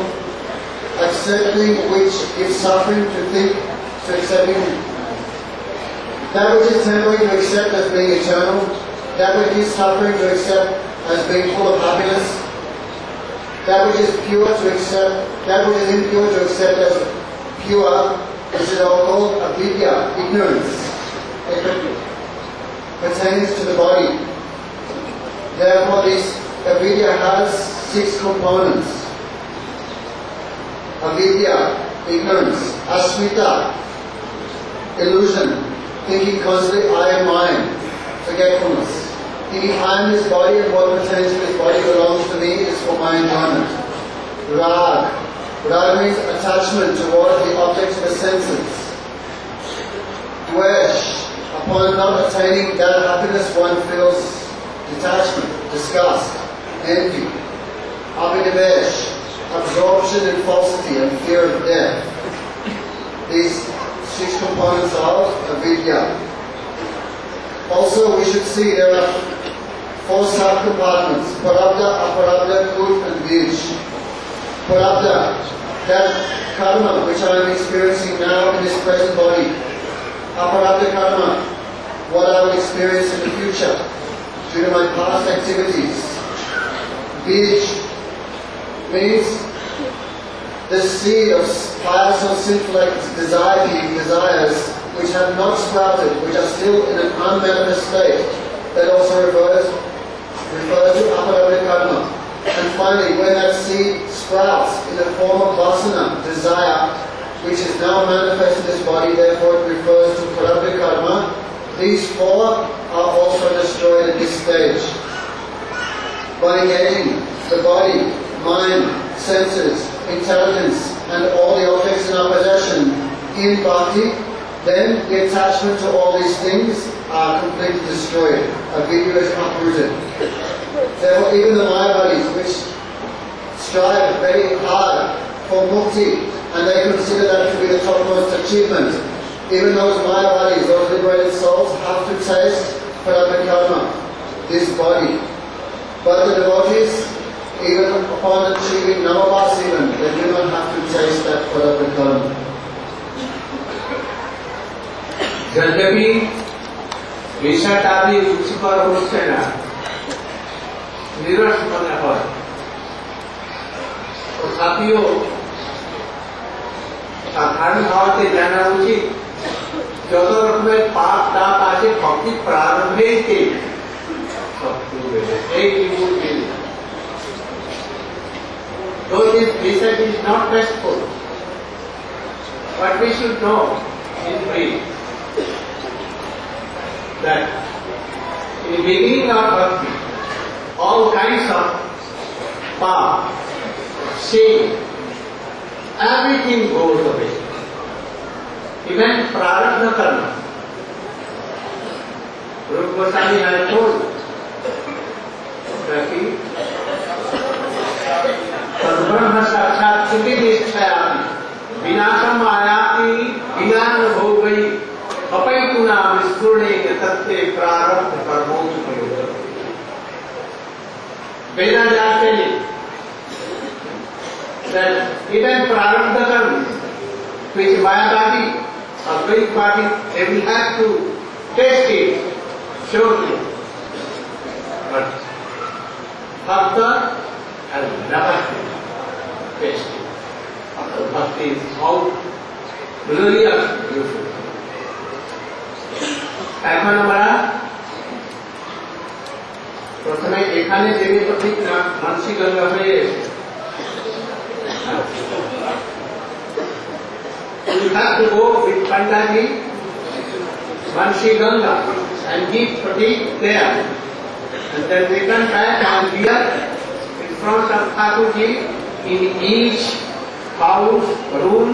accepting which is suffering to think, to accepting that which is temporary to accept as being eternal, that which is suffering to accept as being full of happiness, that which is pure to accept, that which is impure to accept as pure, which is all called avidya, ignorance. It pertains to the body. Therefore, this avidya has 6 components. Avidya, ignorance. Asmita, illusion, thinking constantly I am mine, forgetfulness. Thinking I am this body and what pertains to this body belongs to me is for my enjoyment. Rag. Rag means attachment towards the objects of the senses. Dvesh. Upon not attaining that happiness one feels detachment, disgust, envy. Abhinivesh. Absorption in falsity and fear of death. These 6 components of avidya. Also, we should see there are 4 sub-compartments: Prarabdha, Aparabdha, Kut and Bij. Prarabdha, that karma which I am experiencing now in this present body. Aparabdha karma, what I will experience in the future due to my past activities. Bij means the seed of pious or sinful desires which have not sprouted, which are still in an unmanifest state, that also refers to aparabdha karma. And finally, when that seed sprouts in the form of vasana, desire, which is now manifest in this body, therefore it refers to prarabdha karma. These 4 are also destroyed at this stage. By engaging the body, mind, senses, intelligence, and all the objects in our possession in bhakti, then the attachment to all these things are completely destroyed. Avidya is uprooted. Therefore, even the Mayavadis, which strive very hard for mukti, and they consider that to be the topmost achievement, even those Mayavadis, those liberated souls, have to taste prarabdha karma, this body. But the devotees, even upon achieving namabhas even, they do not have to taste that prarabdha karma. यद्यपि विषय आदि रुचिकर होते ना निरस बने पर तथापिओ साधारण भाव से जाना उचित যত রকমের পাপ তাপ আছে ভক্তি প্রারম্ভেই এই নিমূল though this research is not restful, but we should know in brief that in the beginning of bhakti, all kinds of path, sin, everything goes away. Even prarabdha karma. Rupa Goswami has told that Brahma साक्षात चुकी निष्ठयाति विनाशम आयाति विज्ञान हो गई अपैतुना विस्फुरणे तत्ते प्रारब्ध कर्मों प्रयोग. that even Prarabdha karma, which Mayavadi or Greek party, they will have to taste it, surely. But Bhakta has never tasted it. Bhakti is how glorious, beautiful. এখন আমরা প্রথমে এখানে দেবীর প্রতি মানসিক গঙ্গা হয়ে we have to go with Pandaji, Mansi Ganga and give pratik there, and then return back and here in front of Thakurji in each house, room,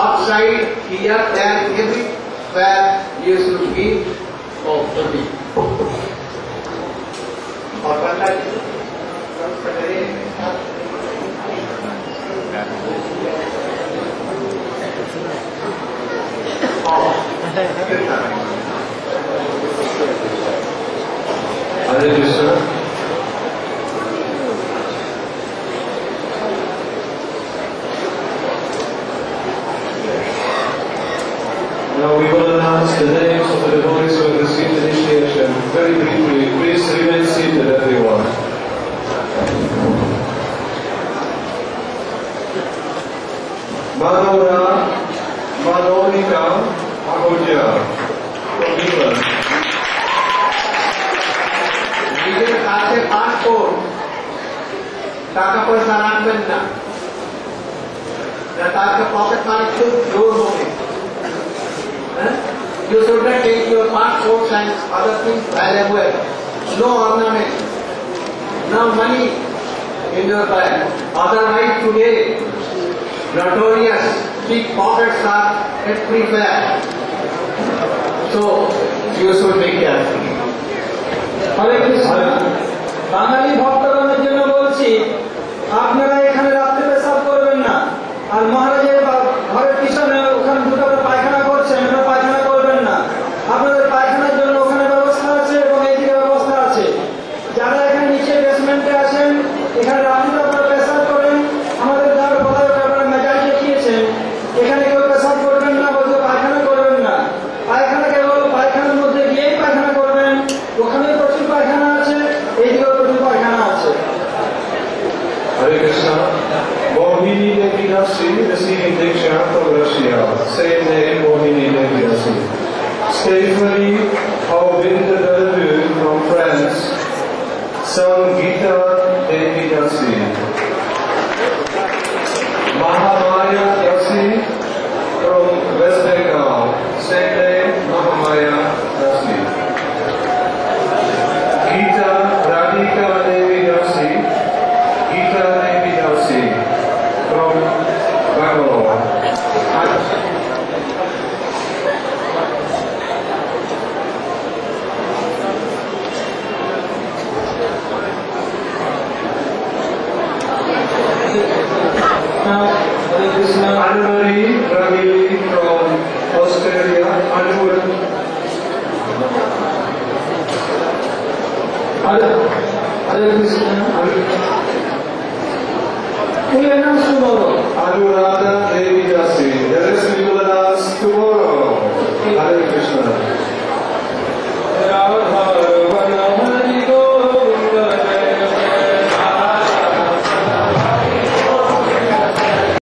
outside, here, there, everywhere you should give pratik. और Pandaji Hare Krishna. Now we will announce the names of the devotees who have received initiation. Very briefly, please remain seated, everyone. Manora, Manonika, Ahoja, from England. নিজের কাছে passport টাকা পয়সা রাখবেন না, তাকে pocket money খুব জোর হবে। You should not take your passports and other things valuable. No ornament, no money in your bag. Otherwise today, notorious big pockets are everywhere. So you should be careful. হরে কৃষ্ণ। বাঙালি ভক্তগণের জন্য বলছি, আপনারা এখানে রাত্রে পেশাব করবেন না, আর মহারাজের ঘরের পিছনে ওখানে দুটো পায়খানা করছেন, ওখানে পায়খানা করবেন না। আপনাদের পায়খানার জন্য ওখানে ব্যবস্থা আছে এবং এইদিকে ব্যবস্থা আছে। যারা এখানে নিচে বেসমেন্টে আছেন, এখানে রাত্রে আপনারা পেশাব করেন, আমাদের যার কথা আপনারা মেজাজ দেখিয়েছেন, এখানে কেউ পেশাব করবেন না, বলতে পায়খানা করবেন না। পায়খানা কেবল পায়খানার মধ্যে গিয়েই পায়খানা করবেন, ওখানে প্রচুর পায়খানা আছে, এইদিকেও প্রচুর পায়খানা আছে। Hare Krishna. Mohini Devi Dasi, receiving Diksha from Russia. Same name, Mohini Devi Dasi. Stephanie Aubinder Dadu from France. Sangita Devi Dasi. Mahamaya Dasi from West Bengal. Same name, Mahamaya Dasi. Gita Radhika Devi Dasi. Gita Devi Dasi from Bangalore. Now, Hare Krishna. Anne-Marie Ramili from Australia. Anne-Marie. Hare Krishna. We announce tomorrow. Anuradha